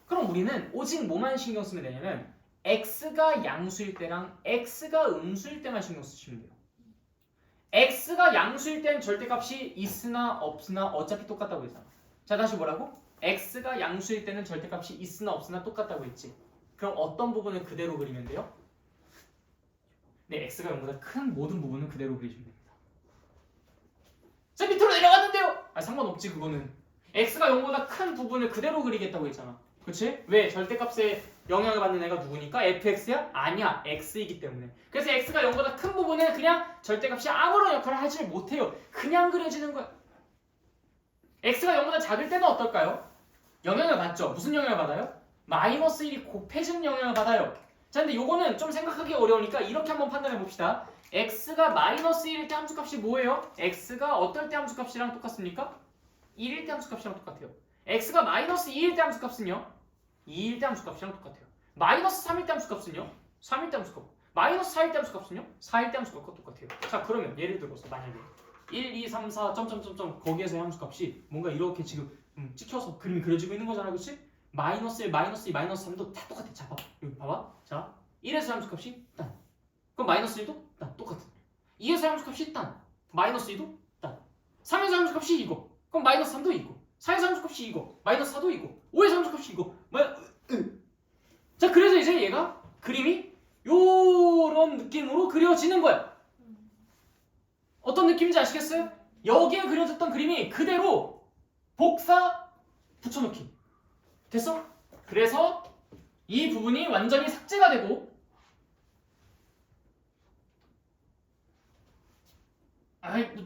그럼 우리는 오직 뭐만 신경 쓰면 되냐면 x가 양수일 때랑 x가 음수일 때만 신경 쓰시면 돼요. x가 양수일 땐 절대값이 있으나 없으나 어차피 똑같다고 했잖아. 자, 다시 뭐라고? x가 양수일 때는 절대값이 있으나 없으나 똑같다고 했지. 그럼 어떤 부분을 그대로 그리면 돼요? 네, x가 0보다 큰 모든 부분은 그대로 그리시면 됩니다. 자, 밑으로 내려갔는데요? 상관없지, 그거는. x가 0보다 큰 부분을 그대로 그리겠다고 했잖아. 그치? 왜? 절대값에 영향을 받는 애가 누구니까? fx야? 아니야, x이기 때문에. 그래서 x가 0보다 큰 부분은 그냥 절대값이 아무런 역할을 하지 못해요. 그냥 그려지는 거야. x가 0보다 작을 때는 어떨까요? 영향을 받죠. 무슨 영향을 받아요? 마이너스 1이 곱해지는 영향을 받아요. 자, 근데 요거는 좀 생각하기 어려우니까 이렇게 한번 판단해 봅시다. x가 마이너스 1일 때 함수값이 뭐예요? x가 어떨 때 함수값이랑 똑같습니까? 1일 때 함수값이랑 똑같아요. x가 마이너스 2일 때 함수값은요? 2일 때 함수값이랑 똑같아요. 마이너스 3일 때 함수값은요? 3일 때 함수값. 마이너스 4일 때 함수값은요? 4일 때 함수값과 똑같아요. 자, 그러면 예를 들어서 만약에 1, 2, 3, 4, 점점점점 거기에서의 함수값이 뭔가 이렇게 지금 찍혀서 그림이 그려지고 있는 거잖아, 그치? 마이너스 1, 마이너스 2, 마이너스 3도 다 똑같아. 자, 봐봐. 여기 봐봐. 자, 1에서 함수값이 딴. 그럼 마이너스 1도 딴. 똑같은. 2에서 함수값이 딴. 마이너스 2도 딴. 3에서 함수값이 이거. 그럼 마이너스 3도 이거. 4에서 함수값이 이거. 마이너스 4도 이거. 5에서 함수값이 이거. 자, 그래서 이제 얘가 그림이 요런 느낌으로 그려지는 거야. 어떤 느낌인지 아시겠어요? 여기에 그려졌던 그림이 그대로 복사 붙여넣기. 됐어? 그래서 이 부분이 완전히 삭제가 되고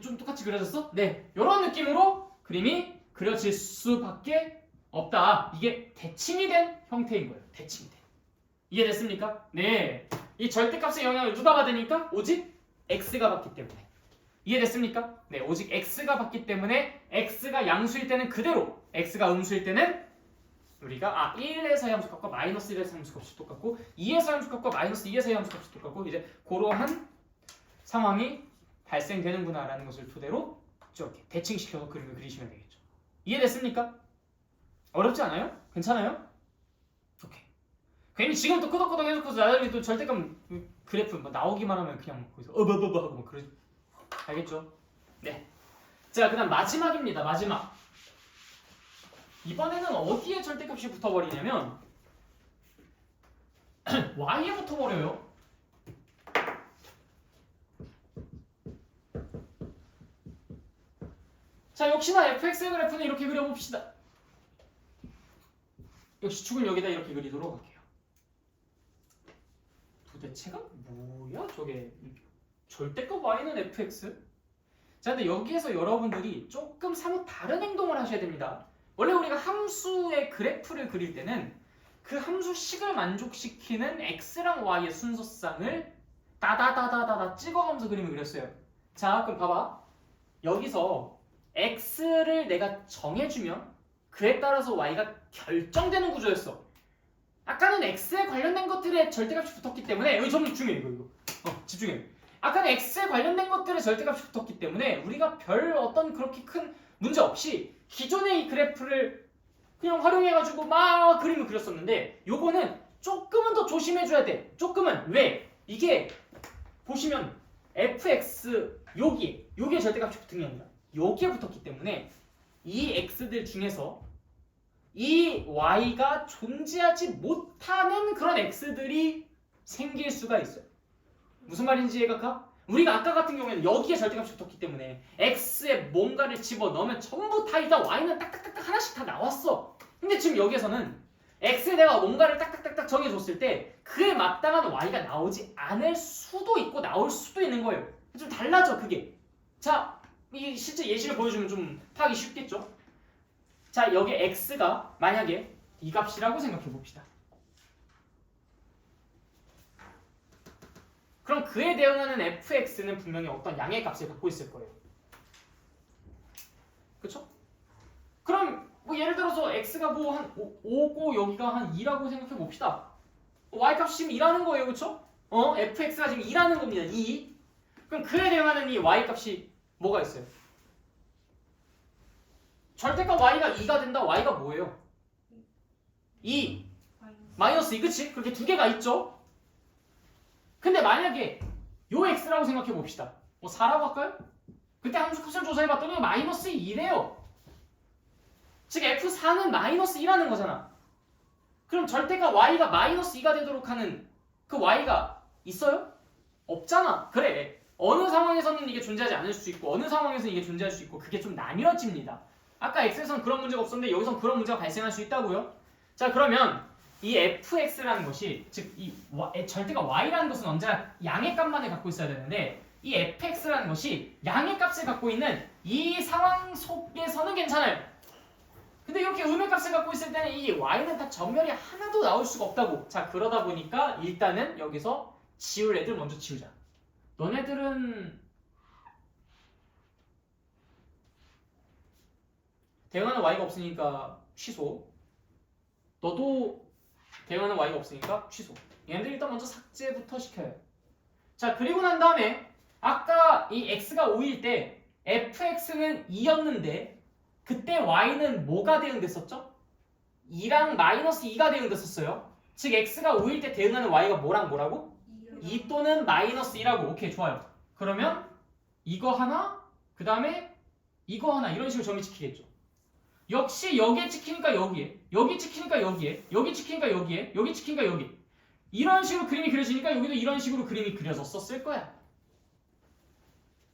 좀 똑같이 그려졌어? 네, 이런 느낌으로 그림이 그려질 수밖에 없다. 이게 대칭이 된 형태인 거예요. 대칭이 된. 이해됐습니까? 네. 이 절대값의 영향을 누가 받으니까? 오직 x가 받기 때문에. 이해됐습니까? 네, 오직 x가 받기 때문에 x가 양수일 때는 그대로, x가 음수일 때는 우리가 1에서의 함수값과 마이너스 1에서의 함수값이 똑같고 2에서의 함수값과 마이너스 2에서의 함수값이 똑같고 이제 그러한 상황이 발생되는구나 라는 것을 토대로 이렇게 대칭시켜서 그림을 그리시면 되겠죠. 이해됐습니까? 어렵지 않아요? 괜찮아요? 오케이. 괜히 지금 또 끄덕끄덕 해놓고서 나중에 또 절대감 그래프 막 나오기만 하면 그냥 거기서 어버버버 하고 막 그러지. 알겠죠? 네. 자, 그 다음 마지막입니다. 마지막. 이번에는 어디에 절대값이 붙어버리냐면 y에 붙어버려요. 자, 역시나 fx의 그래프는 이렇게 그려봅시다. 역시 축을 여기다 이렇게 그리도록 할게요. 도대체가 뭐야 저게? 절대값 y는 fx? 자, 근데 여기에서 여러분들이 조금 사뭇 다른 행동을 하셔야 됩니다. 원래 우리가 함수의 그래프를 그릴 때는 그 함수식을 만족시키는 x랑 y의 순서쌍을 따다다다다다 찍어가면서 그림을 그렸어요. 자, 그럼 봐봐. 여기서 x를 내가 정해주면 그에 따라서 y가 결정되는 구조였어. 아까는 x에 관련된 것들에 절대값이 붙었기 때문에 여기 좀 중요해 이거. 집중해. 아까는 x에 관련된 것들에 절대값이 붙었기 때문에 우리가 별 어떤 그렇게 큰 문제 없이 기존의 이 그래프를 그냥 활용해가지고 막 그림을 그렸었는데 요거는 조금은 더 조심해줘야 돼. 조금은. 왜? 이게 보시면 fx 여기에 절대값이 붙은 게 아니라 여기에 붙었기 때문에 이 x들 중에서 이 y가 존재하지 못하는 그런 x들이 생길 수가 있어요. 무슨 말인지 이해가 가? 우리가 아까 같은 경우에는 여기에 절대값이 붙었기 때문에 x에 뭔가를 집어넣으면 전부 다 이다 y는 딱딱딱딱 하나씩 다 나왔어. 근데 지금 여기에서는 x에 내가 뭔가를 딱딱딱딱 정해줬을 때 그에 마땅한 y가 나오지 않을 수도 있고 나올 수도 있는 거예요. 좀 달라져 그게. 자, 이 실제 예시를 보여주면 좀 파악이 쉽겠죠? 자, 여기 x가 만약에 이 값이라고 생각해 봅시다. 그럼 그에 대응하는 fx는 분명히 어떤 양의 값을 갖고 있을 거예요. 그쵸? 그럼 뭐 예를 들어서 x가 뭐 한 5고 여기가 한 2라고 생각해 봅시다. y 값이 지금 2라는 거예요. 그쵸? fx가 지금 2라는 겁니다. 2. 그럼 그에 대응하는 이 y 값이 뭐가 있어요? 절대값 y가 2가 된다. y가 뭐예요? 2 마이너스 2. 그치? 그렇게 두 개가 있죠? 근데 만약에 요 x라고 생각해 봅시다. 뭐 4라고 할까요? 그때 함수값을 조사해봤더니 마이너스 2래요. 즉 f4는 마이너스 2라는 거잖아. 그럼 절대값 y가 마이너스 2가 되도록 하는 그 y가 있어요? 없잖아. 그래. 어느 상황에서는 이게 존재하지 않을 수 있고 어느 상황에서는 이게 존재할 수 있고 그게 좀 나뉘어집니다. 아까 x에서는 그런 문제가 없었는데 여기서는 그런 문제가 발생할 수 있다고요. 자, 그러면 이 fx라는 것이 즉 이 절대값 y라는 것은 언제나 양의 값만을 갖고 있어야 되는데 이 fx라는 것이 양의 값을 갖고 있는 이 상황 속에서는 괜찮아요. 근데 이렇게 음의 값을 갖고 있을 때는 이 y는 다 전멸이 하나도 나올 수가 없다고. 자, 그러다 보니까 일단은 여기서 지울 애들 먼저 지우자. 너네들은 대응하는 y가 없으니까 취소. 너도 대응하는 y가 없으니까 취소. 얘네들 일단 먼저 삭제부터 시켜요. 자, 그리고 난 다음에 아까 이 x가 5일 때 fx는 2였는데 그때 y는 뭐가 대응됐었죠? 2랑 마이너스 2가 대응됐었어요. 즉 x가 5일 때 대응하는 y가 뭐랑 뭐라고? 2 또는 마이너스 2라고. 오케이, 좋아요. 그러면 이거 하나, 그 다음에 이거 하나 이런 식으로 점이 찍히겠죠. 역시 여기에 찍히니까 여기에, 여기 찍히니까 여기에, 여기 찍히니까 여기에, 여기 찍히니까 여기. 이런 식으로 그림이 그려지니까 여기도 이런 식으로 그림이 그려졌었을 거야.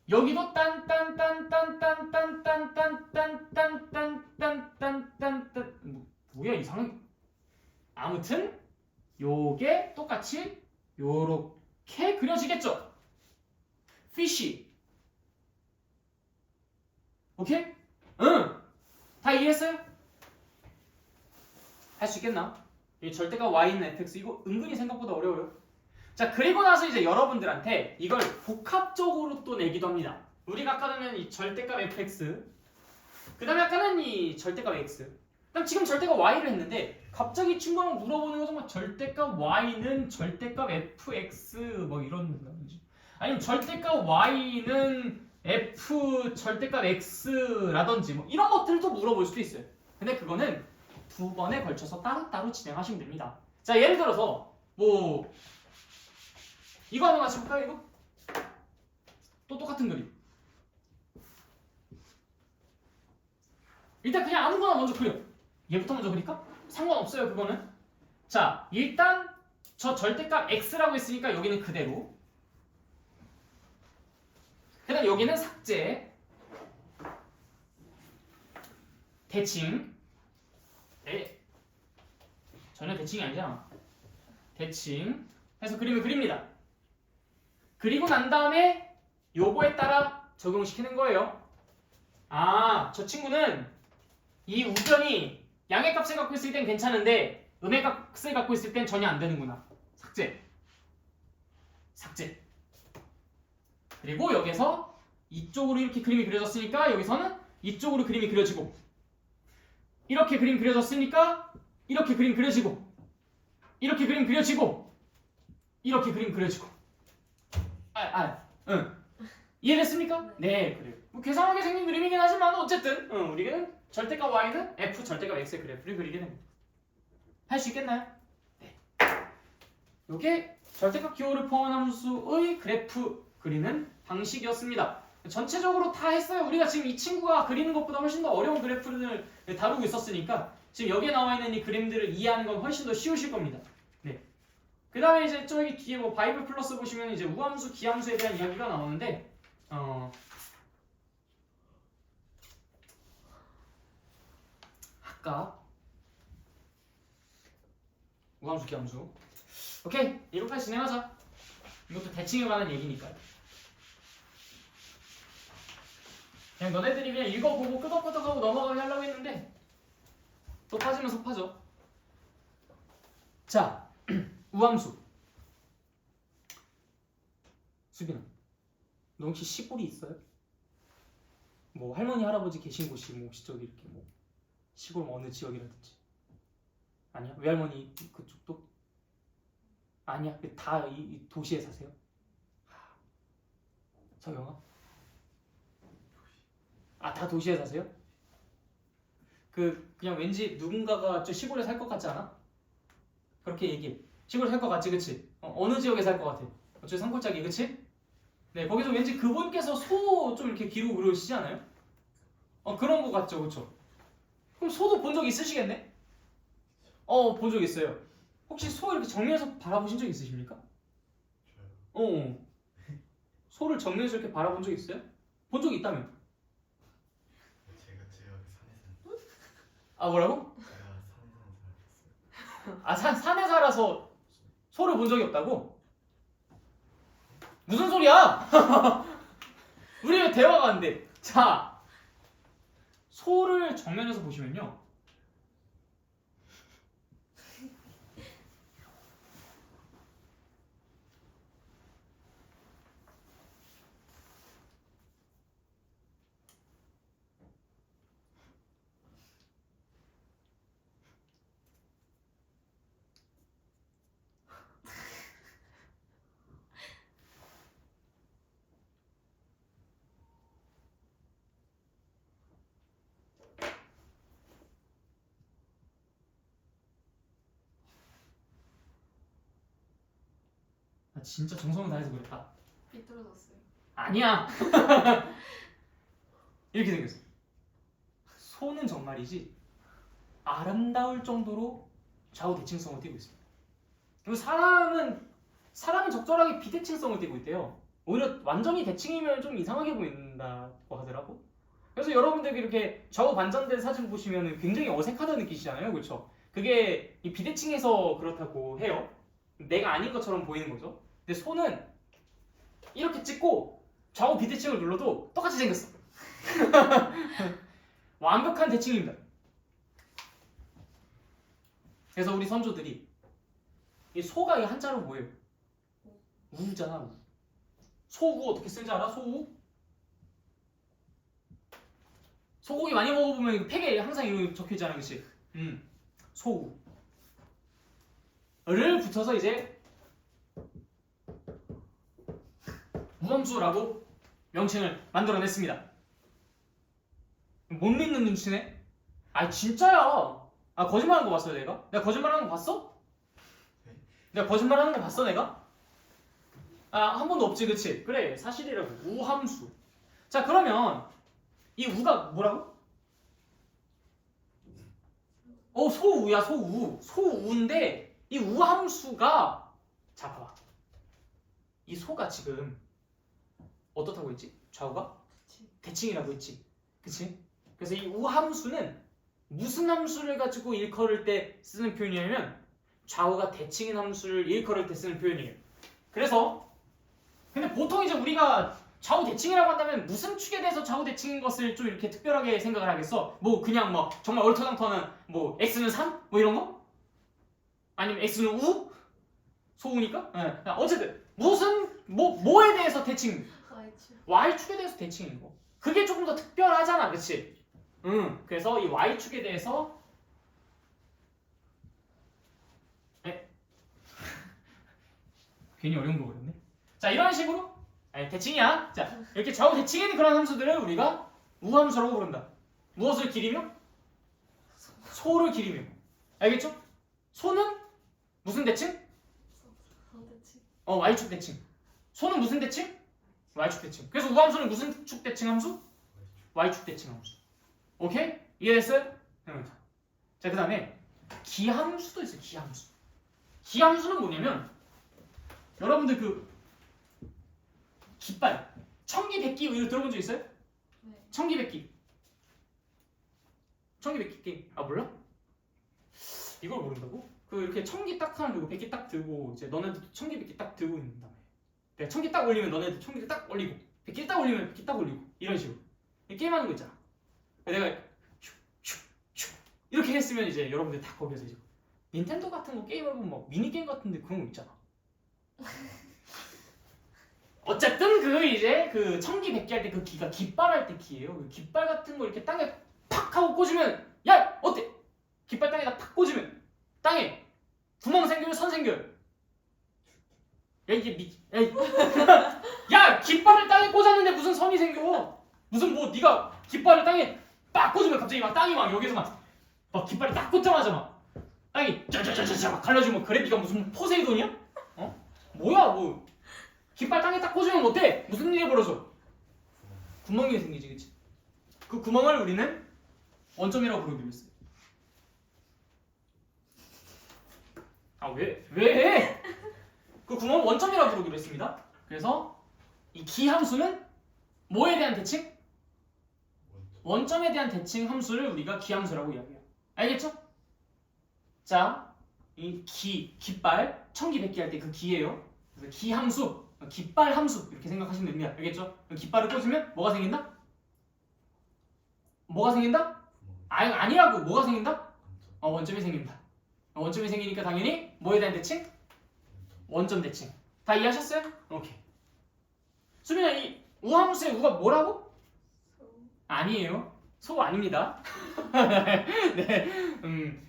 여기도 딴딴딴딴딴딴딴딴딴딴딴딴딴딴 뭐야 이상하게. 아무튼 요게 똑같이 요렇게 그려지겠죠. fishy. 오케이? 응. 다 이해했어요? 할 수 있겠나? 이 절대가 y는 fx 이거 은근히 생각보다 어려워요. 자, 그리고 나서 이제 여러분들한테 이걸 복합적으로 또 내기도 합니다. 우리가 아까는 이 절대값 fx, 그 다음에 아까는 이 절대값 x, 그다음 지금 절대값 y를 했는데 갑자기 친구가 물어보는 거 정말 절대값 y는 절대값 fx 뭐 이런 건지, 아니면 절대값 y는 f 절대값 x라든지 뭐 이런 것들도 물어볼 수도 있어요. 근데 그거는 두 번에 걸쳐서 따로따로 진행하시면 됩니다. 자, 예를 들어서 뭐 이거 한번 같이 볼까요? 이거? 또 똑같은 그림. 일단 그냥 아무거나 먼저 그려. 얘부터 먼저 그릴까? 상관없어요, 그거는. 자, 일단 저 절대값 x라고 했으니까 여기는 그대로. 그 다음 여기는 삭제. 대칭. 전혀 대칭이 아니잖아. 대칭 해서 그림을 그립니다. 그리고 난 다음에 요거에 따라 적용시키는 거예요. 아, 저 친구는 이 우변이 양의 값을 갖고 있을 땐 괜찮은데 음의 값을 갖고 있을 땐 전혀 안 되는구나. 삭제. 삭제. 그리고 여기서 이쪽으로 이렇게 그림이 그려졌으니까 여기서는 이쪽으로 그림이 그려지고, 이렇게 그림 그려졌으니까 이렇게 그림 그려지고, 이렇게 그림 그려지고, 이렇게 그림 그려지고. 응. 이해됐습니까? 네, 그래요. 뭐 괴상하게 생긴 그림이긴 하지만 어쨌든 우리는 절대값 y는 f 절대값 x의 그래프를 그리게 됩니다. 할 수 있겠나요? 네. 이게 절대값 기호를 포함한 함수의 그래프 그리는 방식이었습니다. 전체적으로 다 했어요. 우리가 지금 이 친구가 그리는 것보다 훨씬 더 어려운 그래프를 다루고 있었으니까 지금 여기에 나와 있는 이 그림들을 이해하는 건 훨씬 더 쉬우실 겁니다. 네. 그 다음에 이제 저기 뒤에 뭐 바이블 플러스 보시면 이제 우함수, 기함수에 대한 이야기가 나오는데 아까 우함수, 기함수. 오케이, 이것까지 진행하자. 이것도 대칭에 관한 얘기니까요. 그냥 너네들이 그냥 읽어보고 끄덕끄덕하고 넘어가게 하려고 했는데 또 빠지면 섭하죠. 자, 우함수. 수빈아, 너 혹시 시골이 있어요? 뭐 할머니 할아버지 계신 곳이 뭐 혹시 저기 이렇게 뭐 시골 뭐 어느 지역이라든지. 아니야? 외할머니 그쪽도? 아니야? 다 이 도시에 사세요? 서영아? 아, 다 도시에 사세요? 그냥 왠지 누군가가 저 시골에 살 것 같지 않아? 그렇게 얘기해. 시골에 살 것 같지, 그치? 어느 지역에 살 것 같아? 어차피 산골짜기, 그치? 네, 거기서 왠지 그분께서 소 좀 이렇게 기르고 그러시지 않아요? 그런 것 같죠, 그쵸? 그럼 소도 본 적 있으시겠네? 본 적 있어요. 혹시 소 이렇게 정면에서 바라보신 적 있으십니까? 소를 정면에서 이렇게 바라본 적 있어요? 본 적 있다며? 제가 산에 뭐라고? 제가 산에 산에 살아서 소를 본 적이 없다고? 무슨 소리야? 우리 왜 대화가 안 돼? 자, 소를 정면에서 보시면요. 나 진짜 정성을 다해서 그랬다. 삐뚤어졌어요. 아니야. 이렇게 생겼어. 소는 정말이지 아름다울 정도로 좌우 대칭성을 띠고 있습니다. 그리고 사람은 적절하게 비대칭성을 띠고 있대요. 오히려 완전히 대칭이면 좀 이상하게 보인다고 하더라고. 그래서 여러분들이 이렇게 좌우 반전된 사진 보시면 굉장히 어색하다 느끼시잖아요, 그렇죠? 그게 이 비대칭해서 그렇다고 해요. 내가 아닌 것처럼 보이는 거죠. 근데 손은 이렇게 찍고 좌우 비대칭을 눌러도 똑같이 생겼어. 완벽한 대칭입니다. 그래서 우리 선조들이 이 소가 이 한자로 뭐예요? 우잖아. 우. 소우 어떻게 쓰는지 알아? 소우? 소고기 많이 먹어보면 이거 팩에 항상 이거 적혀있잖아, 그치? 소우. 를 붙여서 이제 우함수라고 명칭을 만들어냈습니다. 못 믿는 눈치네? 아 진짜야. 아 거짓말하는 거 봤어 내가? 내가 거짓말하는 거 봤어? 내가 거짓말하는 거 봤어 내가? 아 한 번도 없지 그치? 그래 사실이라고. 우함수. 자 그러면 이 우가 뭐라고? 소우야 소우. 소우인데 이 우함수가 자 봐봐. 이 소가 지금 어떻다고 했지? 좌우가? 대칭이라고 했지. 그치? 그래서 이 우함수는 무슨 함수를 가지고 일컬을 때 쓰는 표현이냐면 좌우가 대칭인 함수를 일컬을 때 쓰는 표현이에요. 그래서 근데 보통 이제 우리가 좌우 대칭이라고 한다면 무슨 축에 대해서 좌우 대칭인 것을 좀 이렇게 특별하게 생각을 하겠어? 뭐 그냥 뭐 정말 얼토당토하는 뭐 x는 3? 뭐 이런 거? 아니면 x는 우? 소우니까? 네. 어쨌든 무슨 뭐에 대해서 대칭? y축에 대해서 대칭인 거. 그게 조금 더 특별하잖아, 그치? 그래서 이 y축에 대해서 괜히 어려운 거 그랬네. 자 이런 식으로 대칭이야. 자 이렇게 좌우 대칭인 그런 함수들을 우리가 우함수라고 부른다. 무엇을 기리며? 소를 기리며. 알겠죠? 소는 무슨 대칭? y축 대칭. 소는 무슨 대칭? y축 대칭. 그래서 우함수는 무슨 축 대칭 함수? y축 대칭 함수. 오케이? 이해됐어요? 자 그 다음에 기함수도 있어요. 기함수. 기함수는 뭐냐면 여러분들 그 깃발 청기백기 이거 들어본 적 있어요? 네. 청기백기 게임 몰라? 이걸 모른다고? 그 이렇게 청기 딱 하나 들고 백기 딱 들고 이제 너네도 청기백기 딱 들고 있는 다음에 내가 청기 딱 올리면 너네도 청기를 딱 올리고 백기 딱 올리면 백기 딱 올리고 이런 식으로 게임하는 거 있잖아. 내가 슉슉슉 이렇게 했으면 이제 여러분들 다 거기서 이제 닌텐도 같은 거 게임을 보면 막 미니게임 같은데 그런 거 있잖아. 어쨌든 그 이제 그 청기백기 할 때 그 기가 깃발 할 때 기예요. 그 깃발 같은 거 이렇게 땅에 팍 하고 꽂으면 야 어때? 깃발 땅에다 팍 꽂으면 땅에 구멍 생겨요, 선 생겨요. 야 이게 야 깃발을 땅에 꽂았는데 무슨 선이 생겨? 무슨 뭐 네가 깃발을 땅에 빡 꽂으면 갑자기 막 땅이 막 여기서 막 깃발이 딱 꽂자마자 막 땅이 짜자자자자 막 갈라지면 그래비가 무슨 포세이돈이야? 뭐야 뭐 깃발 땅에 딱 꽂으면 어때? 무슨 일이 벌어져? 구멍이 생기지 그치? 그 구멍을 우리는 원점이라고 부르기로 했어요. 왜? 그 구멍을 원점이라고 부르기로 했습니다. 그래서 이 기함수는 뭐에 대한 대칭? 원점에 대한 대칭 함수를 우리가 기함수라고 이야기해요. 알겠죠? 자, 이 깃발, 청기백기 할 때 그 기예요. 그래서 기함수, 깃발 함수 이렇게 생각하시면 됩니다. 알겠죠? 깃발을 꽂으면 뭐가 생긴다? 뭐가 생긴다? 아니라고. 뭐가 생긴다? 원점이 생긴다. 원점이 생기니까 당연히 뭐에 대한 대칭? 원점 대칭. 다 이해하셨어요? 오케이. 수빈아, 이 우함수의 우가 뭐라고? 아니에요. 소 아닙니다. 네,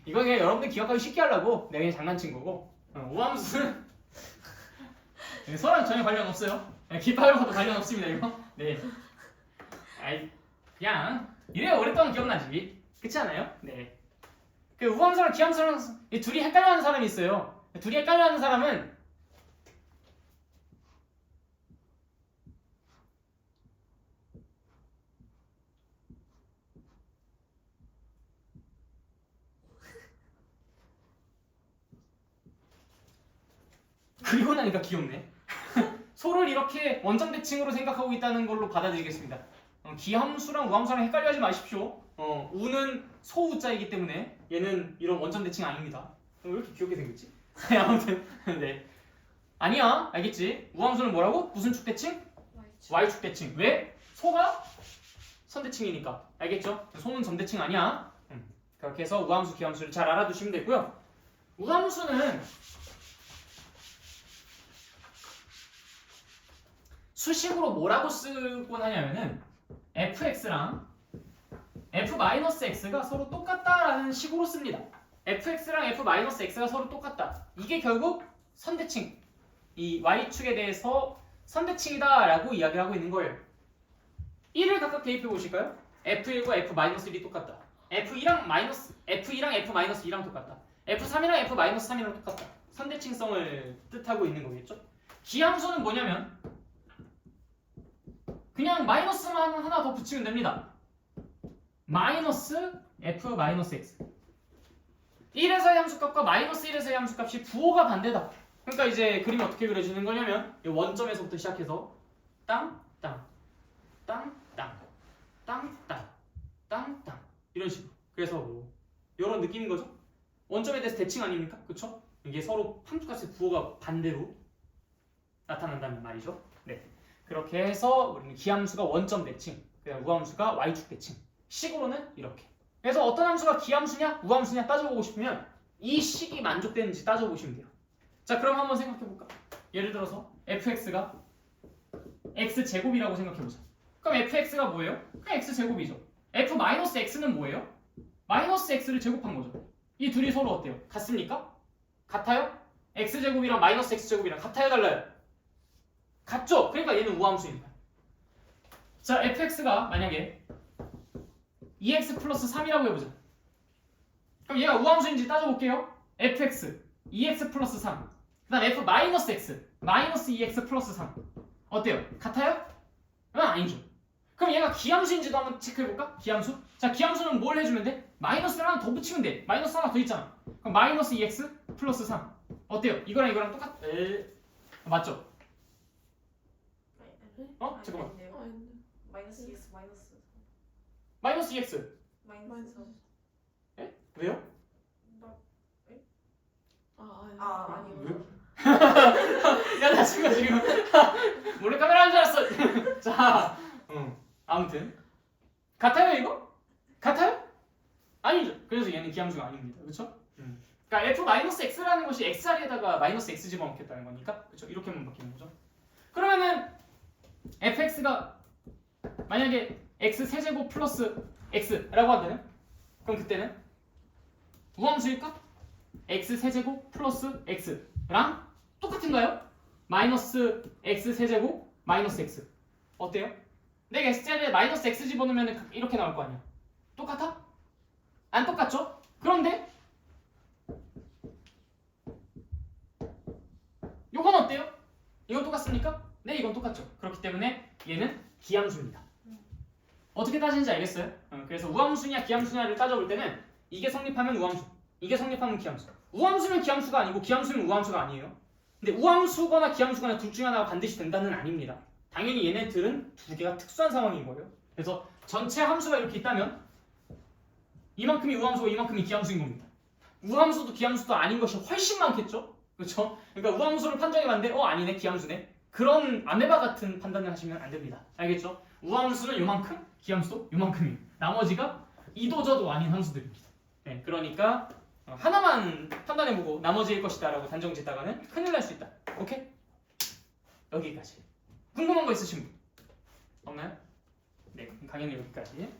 이거 그냥 여러분들 기억하기 쉽게 하려고 내가 그냥 장난친 거고. 우함수는 소랑 전혀 관련 없어요. 깃발과도 관련 없습니다 이거. 네. 그냥 이래야 오랫동안 기억나지. 그렇지 않아요? 네. 그 우함수랑 기함수랑 이 둘이 헷갈려하는 사람이 있어요. 둘이 헷갈려하는 사람은 그리고 나니까 귀엽네. 소를 이렇게 원점 대칭으로 생각하고 있다는 걸로 받아들이겠습니다. 기함수랑 우함수랑 헷갈려 하지 마십시오. 우는 소우자이기 때문에 얘는 이런 원점 대칭 아닙니다. 왜 이렇게 귀엽게 생겼지? 아무튼 네. 아니야, 알겠지? 우함수는 뭐라고? 무슨 축 대칭? Y축 대칭. 왜? 소가 선대칭이니까. 알겠죠? 소는 점대칭 아니야. 그렇게 해서 우함수, 기함수를 잘 알아두시면 되고요. 우함수는 수식으로 뭐라고 쓰곤 하냐면은 fx랑 f-x가 서로 똑같다라는 식으로 씁니다. fx랑 f-x가 서로 똑같다. 이게 결국 선대칭. 이 y축에 대해서 선대칭이다라고 이야기를 하고 있는 거예요. 1을 각각 대입해 보실까요? f1과 f-1이 똑같다. f2랑 f-2랑 똑같다. f3이랑 f-3이랑 똑같다. 선대칭성을 뜻하고 있는 거겠죠? 기함수는 뭐냐면 그냥 마이너스만 하나 더 붙이면 됩니다. 마이너스 f-x 1에서의 함수값과 마이너스 1에서의 함수값이 부호가 반대다. 그러니까 이제 그림이 어떻게 그려지는 거냐면 이 원점에서부터 시작해서 땅, 땅, 땅, 땅, 땅, 땅, 땅, 땅 이런 식으로. 그래서 뭐 이런 느낌인 거죠. 원점에 대해서 대칭 아닙니까? 그쵸? 이게 서로 함수값의 부호가 반대로 나타난다는 말이죠. 네. 그렇게 해서 우리는 기함수가 원점 대칭, 우함수가 y축 대칭. 식으로는 이렇게. 그래서 어떤 함수가 기함수냐, 우함수냐 따져보고 싶으면 이 식이 만족되는지 따져보시면 돼요. 자, 그럼 한번 생각해볼까? 예를 들어서 fx가 x제곱이라고 생각해보자. 그럼 fx가 뭐예요? 그냥 x제곱이죠. f-x는 뭐예요? 마이너스 x를 제곱한 거죠. 이 둘이 서로 어때요? 같습니까? 같아요? x제곱이랑 마이너스 x제곱이랑 같아요? 달라요? 같죠? 그러니까 얘는 우함수입니다. 자, fx가 만약에 2x 플러스 3이라고 해보자. 그럼 얘가 우함수인지 따져볼게요. fx 2x 플러스 3 그 다음 f 마이너스 x 마이너스 2x 플러스 3 어때요? 같아요? 아니죠. 그럼 얘가 기함수인지도 한번 체크해볼까? 기함수? 자, 기함수는 뭘 해주면 돼? 마이너스를 하나 더 붙이면 돼. 마이너스 하나 더 있잖아. 그럼 마이너스 2x 플러스 3 어때요? 이거랑 이거랑 똑같... 맞죠? 어? 잠깐만. 마이너스 2x 마이너스 2x 마이너스 왜요? 아니요. 야, 나 친구가 지금 몰래카메라 하는 줄 알았어. 자, 아무튼 같아요 이거? 같아요? 아니죠. 그래서 얘는 기함수가 아닙니다. 그렇죠? 그러니까 f-x라는 것이 x 자리에다가 마이너스 x 집어넣겠다는 거니까 그렇죠? 이렇게만 바뀌는 거죠. 그러면은 fx가 만약에 x 세제곱 플러스 x라고 한다면 그럼 그때는 우함수일까? x 세제곱 플러스 x랑 똑같은가요? 마이너스 x 세제곱 마이너스 x 어때요? 내가 x자리에 마이너스 x 집어넣으면 이렇게 나올 거 아니야. 똑같아? 안 똑같죠? 그런데 요건 어때요? 이건 똑같습니까? 네, 이건 똑같죠. 그렇기 때문에 얘는 기함수입니다. 어떻게 따지는지 알겠어요? 그래서 우함수냐 기함수냐를 따져볼 때는 이게 성립하면 우함수, 이게 성립하면 기함수. 우함수면 기함수가 아니고 기함수면 우함수가 아니에요. 근데 우함수거나 기함수거나 둘 중에 하나가 반드시 된다는 아닙니다. 당연히 얘네들은 두 개가 특수한 상황인 거예요. 그래서 전체 함수가 이렇게 있다면 이만큼이 우함수고 이만큼이 기함수인 겁니다. 우함수도 기함수도 아닌 것이 훨씬 많겠죠? 그렇죠? 그러니까 우함수를 판정해봤는데 아니네, 기함수네. 그런 아메바 같은 판단을 하시면 안 됩니다. 알겠죠? 우함수는 요만큼, 기함수도 요만큼이에요. 나머지가 이도저도 아닌 함수들입니다. 네, 그러니까 하나만 판단해보고 나머지일 것이다 라고 단정 짓다가는 큰일 날 수 있다. 오케이? 여기까지. 궁금한 거 있으신 분? 없나요? 네, 강의는 여기까지.